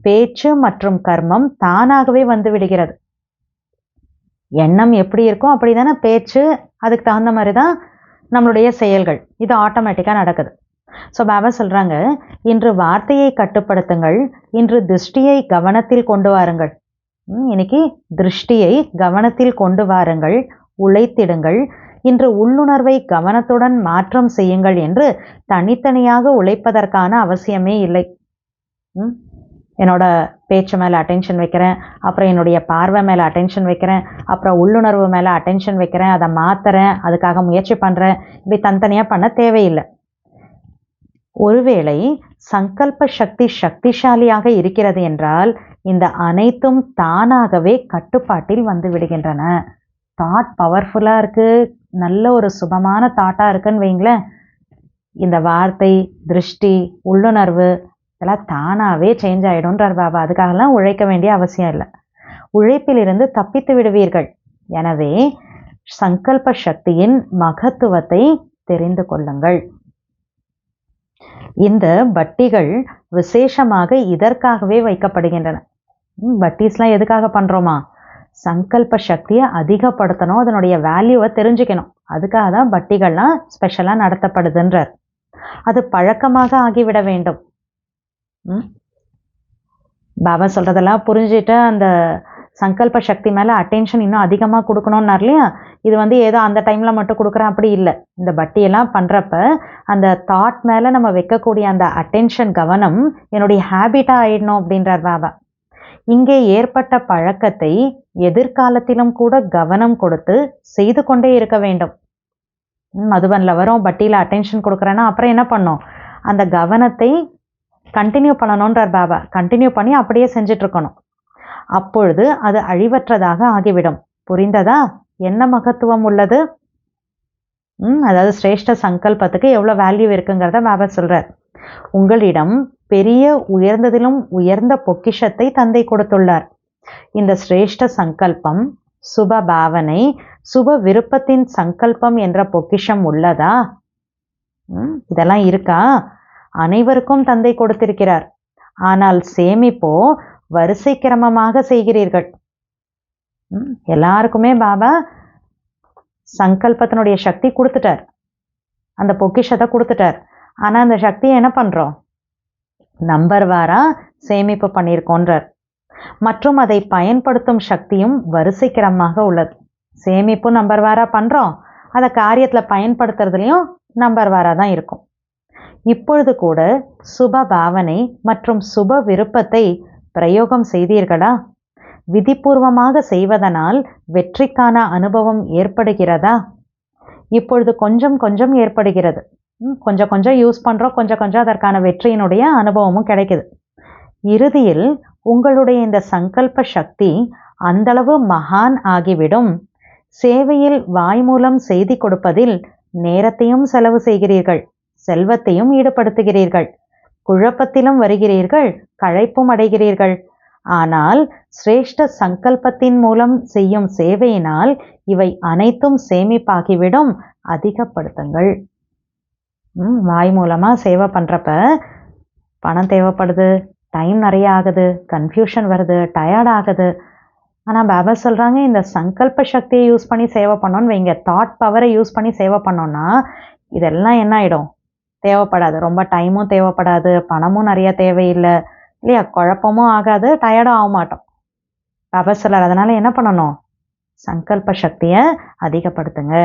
பேச்சு மற்றும் கர்மம் தானாகவே வந்து விடுகிறது. எண்ணம் எப்படி இருக்கும் அப்படிதானே பேச்சு, அதுக்கு தகுந்த மாதிரி தான் நம்மளுடைய செயல்கள், இது ஆட்டோமேட்டிக்காக நடக்குது. ஸோ பாபா சொல்கிறாங்க, இன்று வார்த்தையை கட்டுப்படுத்துங்கள், இன்று திருஷ்டியை கவனத்தில் கொண்டு வாருங்கள். இன்னைக்கு திருஷ்டியை கவனத்தில் கொண்டு வாருங்கள், உழைத்திடுங்கள், இன்று உள்ளுணர்வை கவனத்துடன் மாற்றம் செய்யுங்கள் என்று தனித்தனியாக உழைப்பதற்கான அவசியமே இல்லை. என்னோட பேச்சு மேலே அட்டென்ஷன் வைக்கிறேன், அப்புறம் என்னுடைய பார்வை மேலே அட்டென்ஷன் வைக்கிறேன், அப்புறம் உள்ளுணர்வு மேலே அட்டென்ஷன் வைக்கிறேன், அதை மாற்றுறேன், அதுக்காக முயற்சி பண்ணுறேன், இப்படி தனித்தனியாக பண்ண தேவையில்லை. ஒருவேளை சங்கல்ப சக்தி சக்திசாலியாக இருக்கிறது என்றால் இந்த அனைத்தும் தானாகவே கட்டுப்பாட்டில் வந்து விடுகின்றன. தாட் பவர்ஃபுல்லாக இருக்குது, நல்ல ஒரு சுபமான தாட்டாக இருக்குன்னு வைங்களேன், இந்த வார்த்தை, திருஷ்டி, உள்ளுணர்வு இதெல்லாம் தானாகவே சேஞ்ச் ஆகிடும்ன்றார் பாபா. அதுக்காகலாம் உழைக்க வேண்டிய அவசியம் இல்லை. உழைப்பிலிருந்து தப்பித்து விடுவீர்கள். எனவே சங்கல்ப சக்தியின் மகத்துவத்தை தெரிந்து கொள்ளுங்கள். இந்த பட்டிகள் விசேஷமாக இதற்காகவே வைக்கப்படுகின்றன. பட்டிஸ்லாம் எதுக்காக பண்ணுறோமா? சங்கல்ப சக்தியை அதிகப்படுத்தணும், அதனுடைய வேல்யூவை தெரிஞ்சுக்கணும். அதுக்காக தான் பட்டிகள்லாம் ஸ்பெஷலாக நடத்தப்படுதுன்றார். அது பழக்கமாக ஆகிவிட வேண்டும். பாபா சொல்கிறதெல்லாம் புரிஞ்சுட்டு அந்த சங்கல்ப சக்தி மேலே அட்டென்ஷன் இன்னும் அதிகமாக கொடுக்கணும்னார் இல்லையா? இது ஏதோ அந்த டைமில் மட்டும் கொடுக்குறேன் அப்படி இல்லை. இந்த பட்டியெல்லாம் பண்ணுறப்ப அந்த தாட் மேலே நம்ம வைக்கக்கூடிய அந்த அட்டென்ஷன் கவனம் என்னுடைய ஹேபிட்டாக ஆயிடணும் அப்படின்றார் பாபா. இங்கே ஏற்பட்ட பழக்கத்தை எதிர்காலத்திலும் கூட கவனம் கொடுத்து செய்து கொண்டே இருக்க வேண்டும். மதுபனில் வரும், பட்டியில் அட்டென்ஷன் கொடுக்குறேன்னா அப்புறம் என்ன பண்ணோம்? அந்த கவனத்தை கண்டினியூ பண்ணணுன்றார் பாபா. கண்டினியூ பண்ணி அப்படியே செஞ்சிட்ருக்கணும். அப்பொழுது அது அழிவற்றதாக ஆகிவிடும். புரிந்ததா? என்ன மகத்துவம் உள்ளது? அதாவது சிரேஷ்ட சங்கல்பத்துக்கு எவ்வளோ வேல்யூ இருக்குங்கிறத பாபா சொல்கிறார். உங்களிடம் பெரிய உயர்ந்ததிலும் உயர்ந்த பொக்கிஷத்தை தந்தை கொடுத்துள்ளார். இந்த சிரேஷ்ட சங்கல்பம், சுப பாவனை, சுப விருப்பத்தின் சங்கல்பம் என்ற பொக்கிஷம் உள்ளதா? இதெல்லாம் இருக்கா? அனைவருக்கும் தந்தை கொடுத்திருக்கிறார். ஆனால் சேமிப்போ வரிசை கிரமமாக செய்கிறீர்கள். எல்லாருக்குமே பாபா சங்கல்பத்தினுடைய சக்தி கொடுத்துட்டார், அந்த பொக்கிஷத்தை கொடுத்துட்டார். ஆனால் அந்த சக்தியை என்ன பண்ணுறோம்? நம்பர் வாரா சேமிப்பு பண்ணியிருக்கோன்றார். மற்றும் அதை பயன்படுத்தும் சக்தியும் வரிசை கிரமமாக உள்ளது. சேமிப்பு நம்பர் வாரா பண்ணுறோம், அதை காரியத்தில் பயன்படுத்துறதுலையும் நம்பர் வாரா தான் இருக்கும். இப்பொழுது கூட சுப பாவனை மற்றும் சுப விருப்பத்தை பிரயோகம் செய்தீர்களா? விதிபூர்வமாக செய்வதனால் வெற்றிக்கான அனுபவம் ஏற்படுகிறதா? இப்பொழுது கொஞ்சம் கொஞ்சம் ஏற்படுகிறது. கொஞ்சம் கொஞ்சம் யூஸ் பண்ணுறோம், கொஞ்சம் கொஞ்சம் அதற்கான வெற்றியினுடைய அனுபவமும் கிடைக்குது. இறுதியில் உங்களுடைய இந்த சங்கல்ப சக்தி அந்தளவு மகான் ஆகிவிடும். சேவையில் வாய் மூலம் செய்தி கொடுப்பதில் நேரத்தையும் செலவு செய்கிறீர்கள், செல்வத்தையும் ஈடுபடுத்துகிறீர்கள், குழப்பத்திலும் வருகிறீர்கள், களைப்பும் அடைகிறீர்கள். ஆனால் சிரேஷ்ட சங்கல்பத்தின் மூலம் செய்யும் சேவையினால் இவை அனைத்தும் சேமிப்பாகிவிடும். அதிகப்படுத்துங்கள். வாய் மூலமாக சேவை பண்ணுறப்ப பணம் தேவைப்படுது, டைம் நிறைய ஆகுது, கன்ஃபியூஷன் வருது, டயர்ட் ஆகுது. ஆனால் பாபா சொல்கிறாங்க, இந்த சங்கல்ப சக்தியை யூஸ் பண்ணி சேவை பண்ணோன்னு வைங்க, தாட் பவரை யூஸ் பண்ணி சேவை பண்ணோன்னா இதெல்லாம் என்ன ஆகிடும்? தேவைப்படாது. ரொம்ப டைமும் தேவைப்படாது, பணமும் நிறைய தேவையில்லை இல்லையா? குழப்பமும் ஆகாது, டயர்டும் ஆக மாட்டோம். பாபா சொல்றார், அதனால் என்ன பண்ணணும்? சங்கல்ப சக்தியை அதிகப்படுத்துங்க.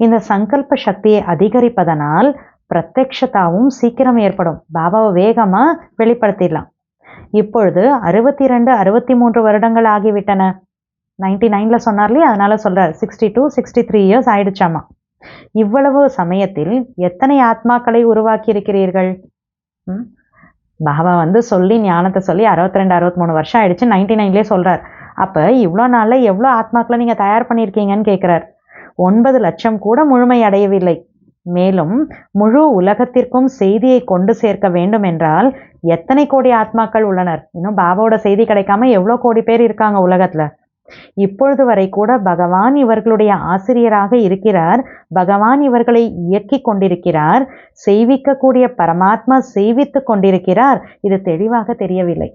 இந்த சங்கல்ப சக்தியை அதிகரிப்பதனால் பிரத்யக்ஷதாவும் சீக்கிரம் ஏற்படும். பாபாவை வேகமாக வெளிப்படுத்திடலாம். இப்பொழுது 62, 63 வருடங்கள் ஆகிவிட்டன. 99 சொன்னார் இல்லையா? அதனால சொல்கிறார் 62, 63 இயர்ஸ் ஆயிடுச்சாமா. இவ்வளவு சமயத்தில் எத்தனை ஆத்மாக்களை உருவாக்கி இருக்கிறீர்கள்? பாபா சொல்லி ஞானத்தை சொல்லி 62, 63 வருஷம் ஆயிடுச்சு, 99லேயே சொல்கிறார். அப்போ இவ்வளோ நாளில் எவ்வளோ ஆத்மாக்களை நீங்கள் தயார் பண்ணியிருக்கீங்கன்னு கேட்குறார். 9 லட்சம் கூட முழுமை அடையவில்லை. மேலும் முழு உலகத்திற்கும் செய்தியை கொண்டு சேர்க்க வேண்டும் என்றால் எத்தனை கோடி ஆத்மாக்கள் உள்ளனர்? இன்னும் பாபாவோட செய்தி கிடைக்காம எவ்வளோ கோடி பேர் இருக்காங்க உலகத்துல. இப்பொழுது வரை கூட பகவான் இவர்களுடைய ஆசிரியராக இருக்கிறார். பகவான் இவர்களை இயக்கி கொண்டிருக்கிறார். செய்விக்கக்கூடிய பரமாத்மா செய்வித்து கொண்டிருக்கிறார். இது தெளிவாக தெரியவில்லை.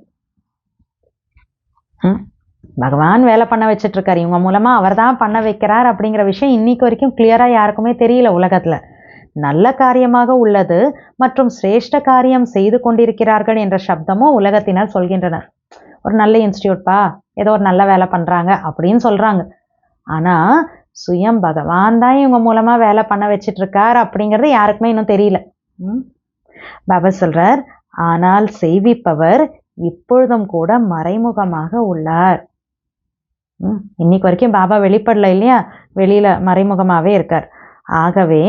பகவான் வேலை பண்ண வச்சிட்டு இருக்காரு, இவங்க மூலமா அவர் தான் பண்ண வைக்கிறார் அப்படிங்கிற விஷயம் இன்னைக்கு வரைக்கும் கிளியரா யாருக்குமே தெரியல உலகத்துல. நல்ல காரியமாக உள்ளது மற்றும் சிரேஷ்ட காரியம் செய்து கொண்டிருக்கிறார்கள் என்ற சப்தமும் உலகத்தினர் சொல்கின்றனர். ஒரு நல்ல இன்ஸ்டியூட்பா, ஏதோ ஒரு நல்ல வேலை பண்றாங்க அப்படின்னு சொல்றாங்க. ஆனா சுயம் பகவான் தான் இவங்க மூலமா வேலை பண்ண வச்சிட்டு இருக்கார் அப்படிங்கிறது யாருக்குமே இன்னும் தெரியல. பாபா சொல்றார், ஆனால் செய்விப்பவர் இப்பொழுதும் கூட மறைமுகமாக உள்ளார். இன்னைக்கு வரைக்கும் பாபா வெளிப்படல இல்லையா, வெளியில மறைமுகமாவே இருக்கார். ஆகவே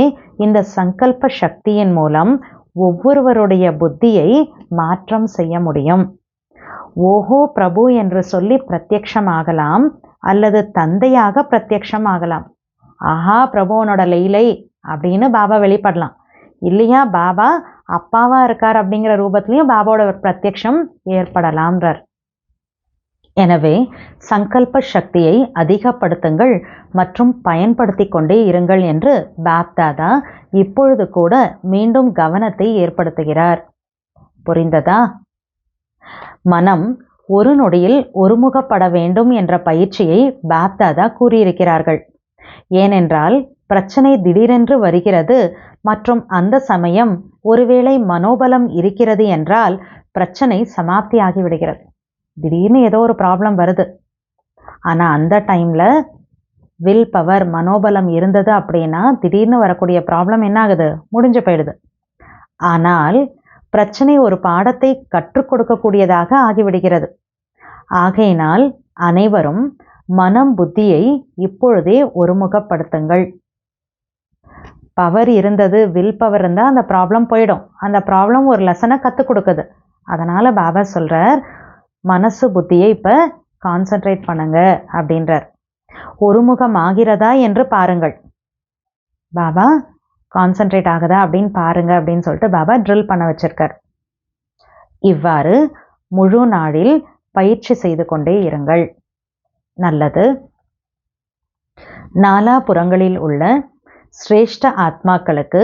இந்த சங்கல்ப சக்தியின் மூலம் ஒவ்வொருவருடைய புத்தியை மாற்றம் செய்ய முடியும். ஓஹோ பிரபு என்று சொல்லி பிரத்யக்ஷமாகலாம், அல்லது தந்தையாக பிரத்யக்ஷமாகலாம். ஆஹா பிரபுவனோட லீலை அப்படின்னு பாபா வெளிப்படலாம். இல்லையா பாபா அப்பாவா இருக்கார் அப்படிங்கிற ரூபத்திலையும் பாபாவோட பிரத்யக்ஷம் ஏற்படலாம்ன்றார். எனவே சங்கல்ப சக்தியை அதிகப்படுத்துங்கள் மற்றும் பயன்படுத்தி கொண்டே இருங்கள் என்று பாப்தாதா இப்பொழுது கூட மீண்டும் கவனத்தை ஏற்படுத்துகிறார். புரிந்ததா? மனம் ஒரு நொடியில் ஒருமுகப்பட வேண்டும் என்ற பயிற்சியை பாப்தாதா கூறியிருக்கிறார்கள். ஏனென்றால் பிரச்சனை திடீரென்று வருகிறது மற்றும் அந்த சமயம் ஒருவேளை மனோபலம் இருக்கிறது என்றால் பிரச்சனை சமாப்தி ஆகிவிடுகிறது. திடீர்னு ஏதோ ஒரு ப்ராப்ளம் வருது, ஆனால் அந்த டைமில் வில் பவர் மனோபலம் இருந்தது அப்படின்னா திடீர்னு வரக்கூடிய ப்ராப்ளம் என்ன ஆகுது? முடிஞ்சு போயிடுது. ஆனால் பிரச்சனை ஒரு பாடத்தை கற்றுக் கொடுக்கக்கூடியதாக ஆகிவிடுகிறது. ஆகையினால் அனைவரும் மனம் புத்தியை இப்பொழுதே ஒருமுகப்படுத்துங்கள். பவர் இருந்தது, வில் பவர் இருந்தால் அந்த ப்ராப்ளம் போயிடும். அந்த ப்ராப்ளம் ஒரு லெசனை கற்றுக் கொடுக்குது. அதனால் பாபா சொல்கிறார், மனசு புத்தியை இப்போ கான்சென்ட்ரேட் பண்ணுங்க அப்படின்றார். ஒருமுகம் ஆகிறதா என்று பாருங்கள். பாபா கான்சென்ட்ரேட் ஆகுதா அப்படின்னு பாருங்க அப்படின்னு சொல்லிட்டு பாபா ட்ரில் பண்ண வச்சிருக்கார். இவ்வாறு முழு நாளில் பயிற்சி செய்து கொண்டே இருங்கள். நல்லது. நாலாபுறங்களில் உள்ள சிரேஷ்ட ஆத்மாக்களுக்கு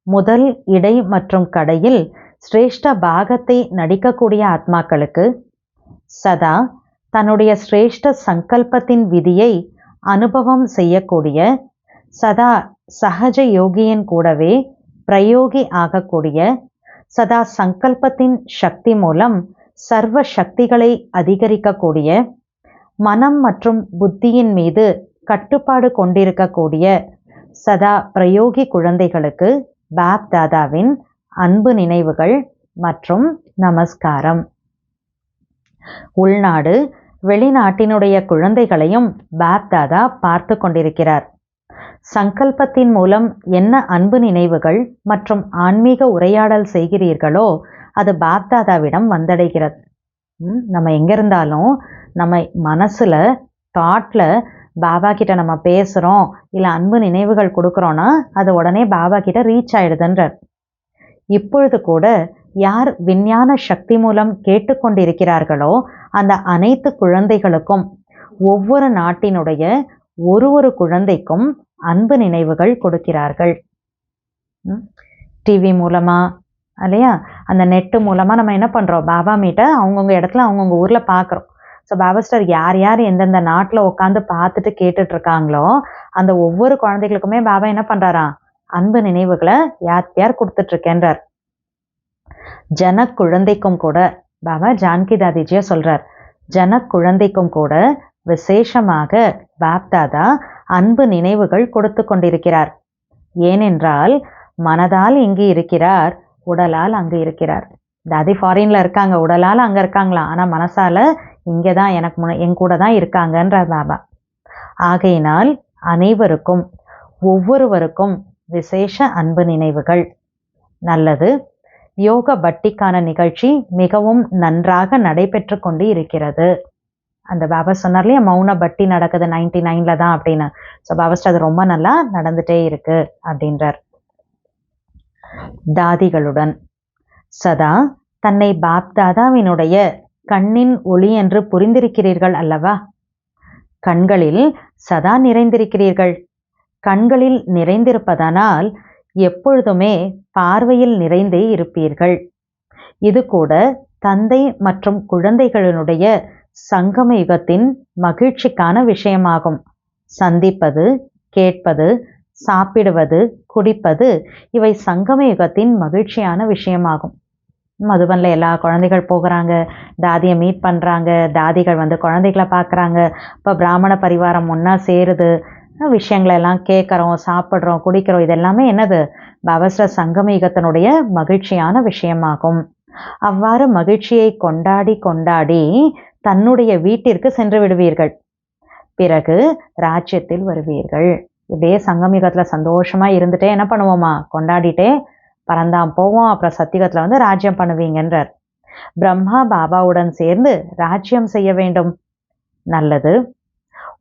முதல், இடை மற்றும் கடையில் சிரேஷ்ட பாகத்தை நடிக்கக்கூடிய ஆத்மாக்களுக்கு சதா தன்னுடைய சிரேஷ்ட சங்கல்பத்தின் விதியை அனுபவம் செய்யக்கூடிய, சதா சகஜ யோகியின் கூடவே பிரயோகி ஆகக்கூடிய, சதா சங்கல்பத்தின் சக்தி மூலம் சர்வ சக்திகளை அதிகரிக்கக்கூடிய, மனம் மற்றும் புத்தியின் மீது கட்டுப்பாடு கொண்டிருக்கக்கூடிய சதா பிரயோகி குழந்தைகளுக்கு பாப் தாதாவின் அன்பு நினைவுகள் மற்றும் நமஸ்காரம். உள்நாடு வெளிநாட்டினுடைய குழந்தைகளையும் பாப் தாதா பார்த்து கொண்டிருக்கிறார். சங்கல்பத்தின் மூலம் என்ன அன்பு நினைவுகள் மற்றும் ஆன்மீக உரையாடல் செய்கிறீர்களோ அது பாப் தாதாவிடம் வந்தடைகிறது. நம்ம எங்க இருந்தாலும் நம்ம மனசுல தாட்ல பாபா கிட்ட நம்ம பேசுறோம், இல்லை அன்பு நினைவுகள் கொடுக்குறோன்னா அது உடனே பாபா கிட்ட ரீச் ஆயிடுதுன்றார். இப்பொழுது கூட யார் விஞ்ஞான சக்தி மூலம் கேட்டுக்கொண்டிருக்கிறார்களோ அந்த அனைத்து குழந்தைகளுக்கும் ஒவ்வொரு நாட்டினுடைய ஒரு குழந்தைக்கும் அன்பு நினைவுகள் கொடுக்கிறார்கள். டிவி மூலமா இல்லையா, அந்த நெட்டு மூலமா நம்ம என்ன பண்றோம், பாபா மீட்டை அவங்கவுங்க இடத்துல அவங்கவுங்க ஊர்ல பார்க்குறோம். ஸோ பாபா ஸ்டார் யார் யார் எந்தெந்த நாட்டில் உட்காந்து பார்த்துட்டு கேட்டுட்டு இருக்காங்களோ அந்த ஒவ்வொரு குழந்தைகளுக்குமே பாபா என்ன பண்றாராம், அன்பு நினைவுகளை யார் யார் கொடுத்துட்டு இருக்கேன்றார். ஜனக் குழந்தைக்கும் கூட பாபா ஜான்கி தாதிஜியா சொல்றார், ஜனக் குழந்தைக்கும் கூட விசேஷமாக பாப் தாதா அன்பு நினைவுகள் கொடுத்து கொண்டிருக்கிறார். ஏனென்றால் மனதால் இங்கு இருக்கிறார், உடலால் அங்கு இருக்கிறார். தாதி ஃபாரின்ல இருக்காங்க, உடலால் அங்க இருக்காங்களாம், ஆனா மனசால இங்கதான் எனக்கு என் கூட தான் இருக்காங்கன்றார் பாபா. ஆகையினால் அனைவருக்கும் ஒவ்வொருவருக்கும் விசேஷ அன்பு நினைவுகள். நல்லது. யோக பட்டிக்கான நிகழ்ச்சி மிகவும் நன்றாக நடைபெற்று கொண்டு இருக்கிறது. அந்த பாபா சொன்னார் இல்லையா, மௌன பட்டி நடக்குது 99ல தான் அப்படின்னு. ஸோ பாபா அது ரொம்ப நல்லா நடந்துட்டே இருக்கு அப்படின்றார். தாதிகளுடன் சதா தன்னை பாப்தாதாவினுடைய கண்ணின் ஒளி என்று புரிந்திருக்கிறீர்கள் அல்லவா? கண்களில் சதா நிறைந்திருக்கிறீர்கள். கண்களில் நிறைந்திருப்பதனால் எப்பொழுதுமே பார்வையில் நிறைந்தே இருப்பீர்கள். இது கூட தந்தை மற்றும் குழந்தைகளினுடைய சங்கம யுகத்தின் மகிழ்ச்சிக்கான விஷயமாகும். சந்திப்பது, கேட்பது, சாப்பிடுவது, குடிப்பது இவை சங்கம யுகத்தின் மகிழ்ச்சியான விஷயமாகும். மதுபன்ல எல்லா குழந்தைகள் போகிறாங்க, தாதியை மீட் பண்ணுறாங்க, தாதிகள் வந்து குழந்தைகளை பார்க்குறாங்க. இப்போ பிராமண பரிவாரம் ஒன்றா சேருது, விஷயங்களை எல்லாம் கேட்குறோம், சாப்பிட்றோம், குடிக்கிறோம். இதெல்லாமே என்னது? பவஸ்ர சங்கம யுகத்தினுடைய மகிழ்ச்சியான விஷயமாகும். அவ்வாறு மகிழ்ச்சியை கொண்டாடி கொண்டாடி தன்னுடைய வீட்டிற்கு சென்று விடுவீர்கள். பிறகு ராஜ்யத்தில் வருவீர்கள். இப்படியே சங்கம் யுகத்தில் சந்தோஷமாக இருந்துட்டே என்ன பண்ணுவோமா? கொண்டாடிட்டே பறந்தாம் போவோம். அப்புறம் சத்தியுகத்தில் வந்து ராஜ்யம் பண்ணுவீங்கன்றார். பிரம்மா பாபாவுடன் சேர்ந்து ராஜ்யம் செய்ய வேண்டும். நல்லது.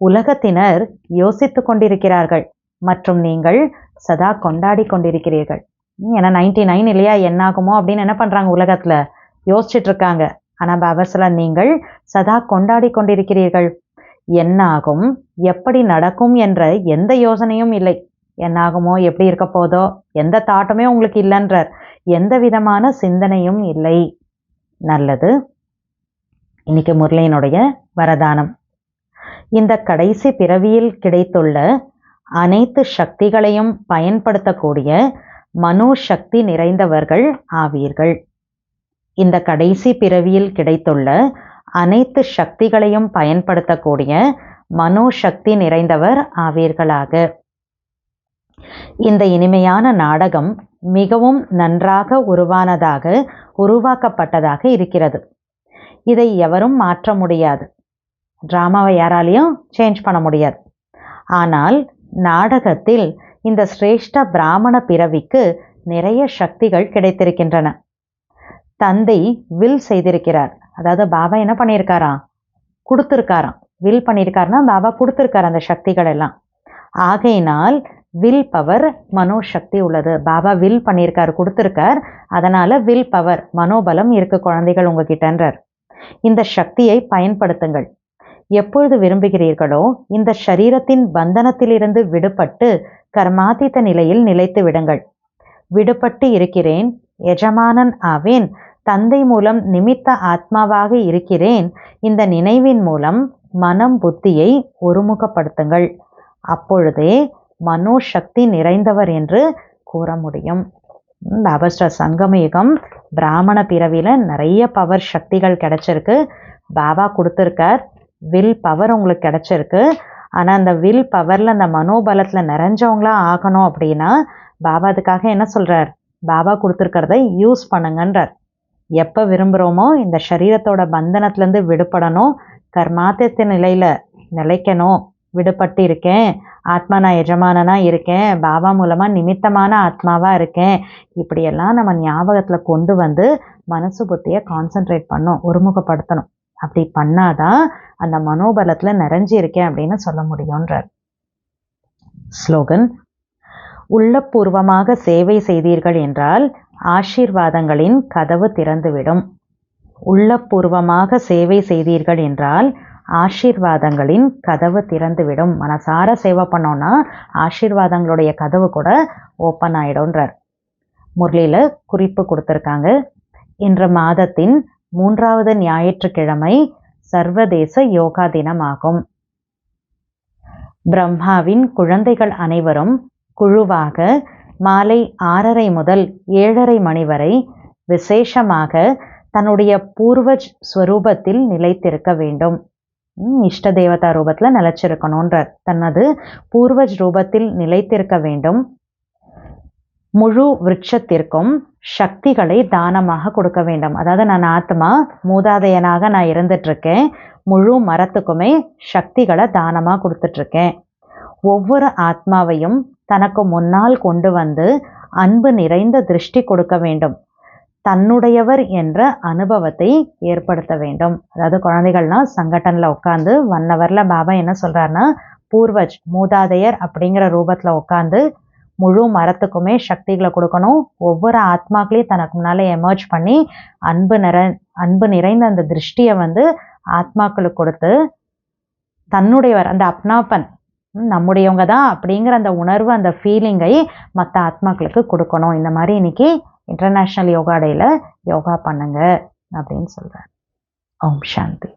உலகத்தினர் யோசித்து கொண்டிருக்கிறார்கள் மற்றும் நீங்கள் சதா கொண்டாடி கொண்டிருக்கிறீர்கள். ஏன்னா 99 இல்லையா, என்னாகுமோ அப்படின்னு என்ன பண்ணுறாங்க? உலகத்தில் யோசிச்சுட்டு இருக்காங்க. ஆனால் பாபாஸ்ல நீங்கள் சதா கொண்டாடி கொண்டிருக்கிறீர்கள். என்னாகும், எப்படி நடக்கும் என்ற எந்த யோசனையும் இல்லை. என்னாகுமோ, எப்படி இருக்க போதோ, எந்த தாட்டமே உங்களுக்கு இல்லைன்றார். எந்த விதமான சிந்தனையும் இல்லை. நல்லது. இன்னைக்கு முரளியினுடைய வரதானம். இந்த கடைசி பிறவியில் கிடைத்துள்ள அனைத்து சக்திகளையும் பயன்படுத்தக்கூடிய மனோசக்தி நிறைந்தவர்கள் ஆவீர்கள். இந்த கடைசி பிறவியில் கிடைத்துள்ள அனைத்து சக்திகளையும் பயன்படுத்தக்கூடிய மனோசக்தி நிறைந்தவர் ஆவீர்களாக. இந்த இனிமையான நாடகம் மிகவும் நன்றாக உருவாக்கப்பட்டதாக இருக்கிறது. இதை எவரும் மாற்ற முடியாது. டிராமாவை யாராலையும் சேஞ்ச் பண்ண முடியாது. ஆனால் நாடகத்தில் இந்த சிரேஷ்ட பிராமண பிறவிக்கு நிறைய சக்திகள் கிடைத்திருக்கின்றன. தந்தை வில் செய்திருக்கிறார். அதாவது பாபா என்ன பண்ணியிருக்காராம்? கொடுத்துருக்காராம். வில் பண்ணியிருக்காருன்னா பாபா கொடுத்துருக்காரு அந்த சக்திகள் எல்லாம். ஆகையினால் வில் பவர், மனோசக்தி உள்ளது. பாபா வில் பண்ணியிருக்காரு, கொடுத்துருக்கார். அதனால வில் பவர், மனோபலம் இருக்கு குழந்தைகள் உங்ககிட்டன்றார். இந்த சக்தியை பயன்படுத்துங்கள். எப்பொழுது விரும்புகிறீர்களோ இந்த சரீரத்தின் பந்தனத்திலிருந்து விடுபட்டு கர்மாதீத நிலையில் நிலைத்து விடுங்கள். விடுபட்டு இருக்கிறேன், எஜமானன் ஆவேன், தந்தை மூலம் நிமித்த ஆத்மாவாக இருக்கிறேன். இந்த நினைவின் மூலம் மனம் புத்தியை ஒருமுகப்படுத்துங்கள். அப்பொழுதே மனோசக்தி நிறைந்தவர் என்று கூற முடியும். பாபாஸ்ட சங்கம யுகம் பிராமண பிறவியில நிறைய பவர் சக்திகள் கிடைச்சிருக்கு. பாபா கொடுத்துருக்கார். வில் பவர் உங்களுக்கு கிடைச்சிருக்கு. ஆனால் அந்த வில் பவரில் அந்த மனோபலத்தில் நிறைஞ்சவங்களா ஆகணும் அப்படின்னா பாபா அதுக்காக என்ன சொல்கிறார்? பாபா கொடுத்துருக்கிறத யூஸ் பண்ணுங்கன்றார். எப்போ விரும்புகிறோமோ இந்த சரீரத்தோட பந்தனத்துலேருந்து விடுபடணும், கர்மாத்திய நிலையில் நிலைக்கணும். விடுபட்டு இருக்கேன், ஆத்மா நான் எஜமானனாக இருக்கேன், பாபா மூலமாக நிமித்தமான ஆத்மாவாக இருக்கேன். இப்படியெல்லாம் நம்ம ஞாபகத்தில் கொண்டு வந்து மனசு புத்தியை கான்சென்ட்ரேட் பண்ணணும், ஒருமுகப்படுத்தணும். அப்படி பண்ணாதான் அந்த மனோபலத்தில் நிறைஞ்சி இருக்கேன் அப்படின்னு சொல்ல முடியும்ன்றார். ஸ்லோகன். உள்ளபூர்வமாக சேவை செய்தீர்கள் என்றால் ஆசீர்வாதங்களின் கதவு திறந்துவிடும். உள்ளபூர்வமாக சேவை செய்தீர்கள் என்றால் ஆசீர்வாதங்களின் கதவு திறந்துவிடும். மனசார சேவை பண்ணோன்னா ஆசீர்வாதங்களுடைய கதவு கூட ஓப்பன் ஆயிடும்ன்றார். முரளியில குறிப்பு கொடுத்துருக்காங்க. இன்று மாதத்தின் 3வது ஞாயிற்றுக்கிழமை சர்வதேச யோகா தினமாகும். பிரம்மாவின் குழந்தைகள் அனைவரும் குழுவாக மாலை 6:30 முதல் 7:30 மணி வரை விசேஷமாக தன்னுடைய பூர்வஜ் ஸ்வரூபத்தில் நிலைத்திருக்க வேண்டும். இஷ்ட தேவதா ரூபத்தில் நிலைச்சிருக்கணுன்றார். தனது பூர்வஜ் ரூபத்தில் நிலைத்திருக்க வேண்டும். முழு விருட்சத்திற்கும் சக்திகளை தானமாக கொடுக்க வேண்டும். அதாவது நான் ஆத்மா மூதாதையனாக நான் இருந்துட்டுருக்கேன், முழு மரத்துக்குமே சக்திகளை தானமாக கொடுத்துட்ருக்கேன். ஒவ்வொரு ஆத்மாவையும் தனக்கு முன்னால் கொண்டு வந்து அன்பு நிறைந்த திருஷ்டி கொடுக்க வேண்டும். தன்னுடையவர் என்ற அனுபவத்தை ஏற்படுத்த வேண்டும். அதாவது குழந்தைகள்லாம் சங்கட்டனில் உட்காந்து 1 ஹவரில் பாபா என்ன சொல்கிறாருன்னா பூர்வஜ் மூதாதையர் அப்படிங்கிற ரூபத்தில் உட்காந்து முழு மரத்துக்குமே சக்திகளை கொடுக்கணும். ஒவ்வொரு ஆத்மாக்களையும் தனக்கு முன்னாலே எமர்ஜ் பண்ணி அன்பு நிறைந்த அந்த திருஷ்டியை ஆத்மாக்களுக்கு கொடுத்து தன்னுடையவர் அந்த அப்னாப்பன் நம்முடையவங்க தான் அப்படிங்கிற அந்த உணர்வு, அந்த ஃபீலிங்கை மற்ற ஆத்மாக்களுக்கு கொடுக்கணும். இந்த மாதிரி இன்னைக்கு இன்டர்நேஷ்னல் யோகா டேல யோகா பண்ணுங்க அப்படின்னு சொல்றேன். ஓம் சாந்தி.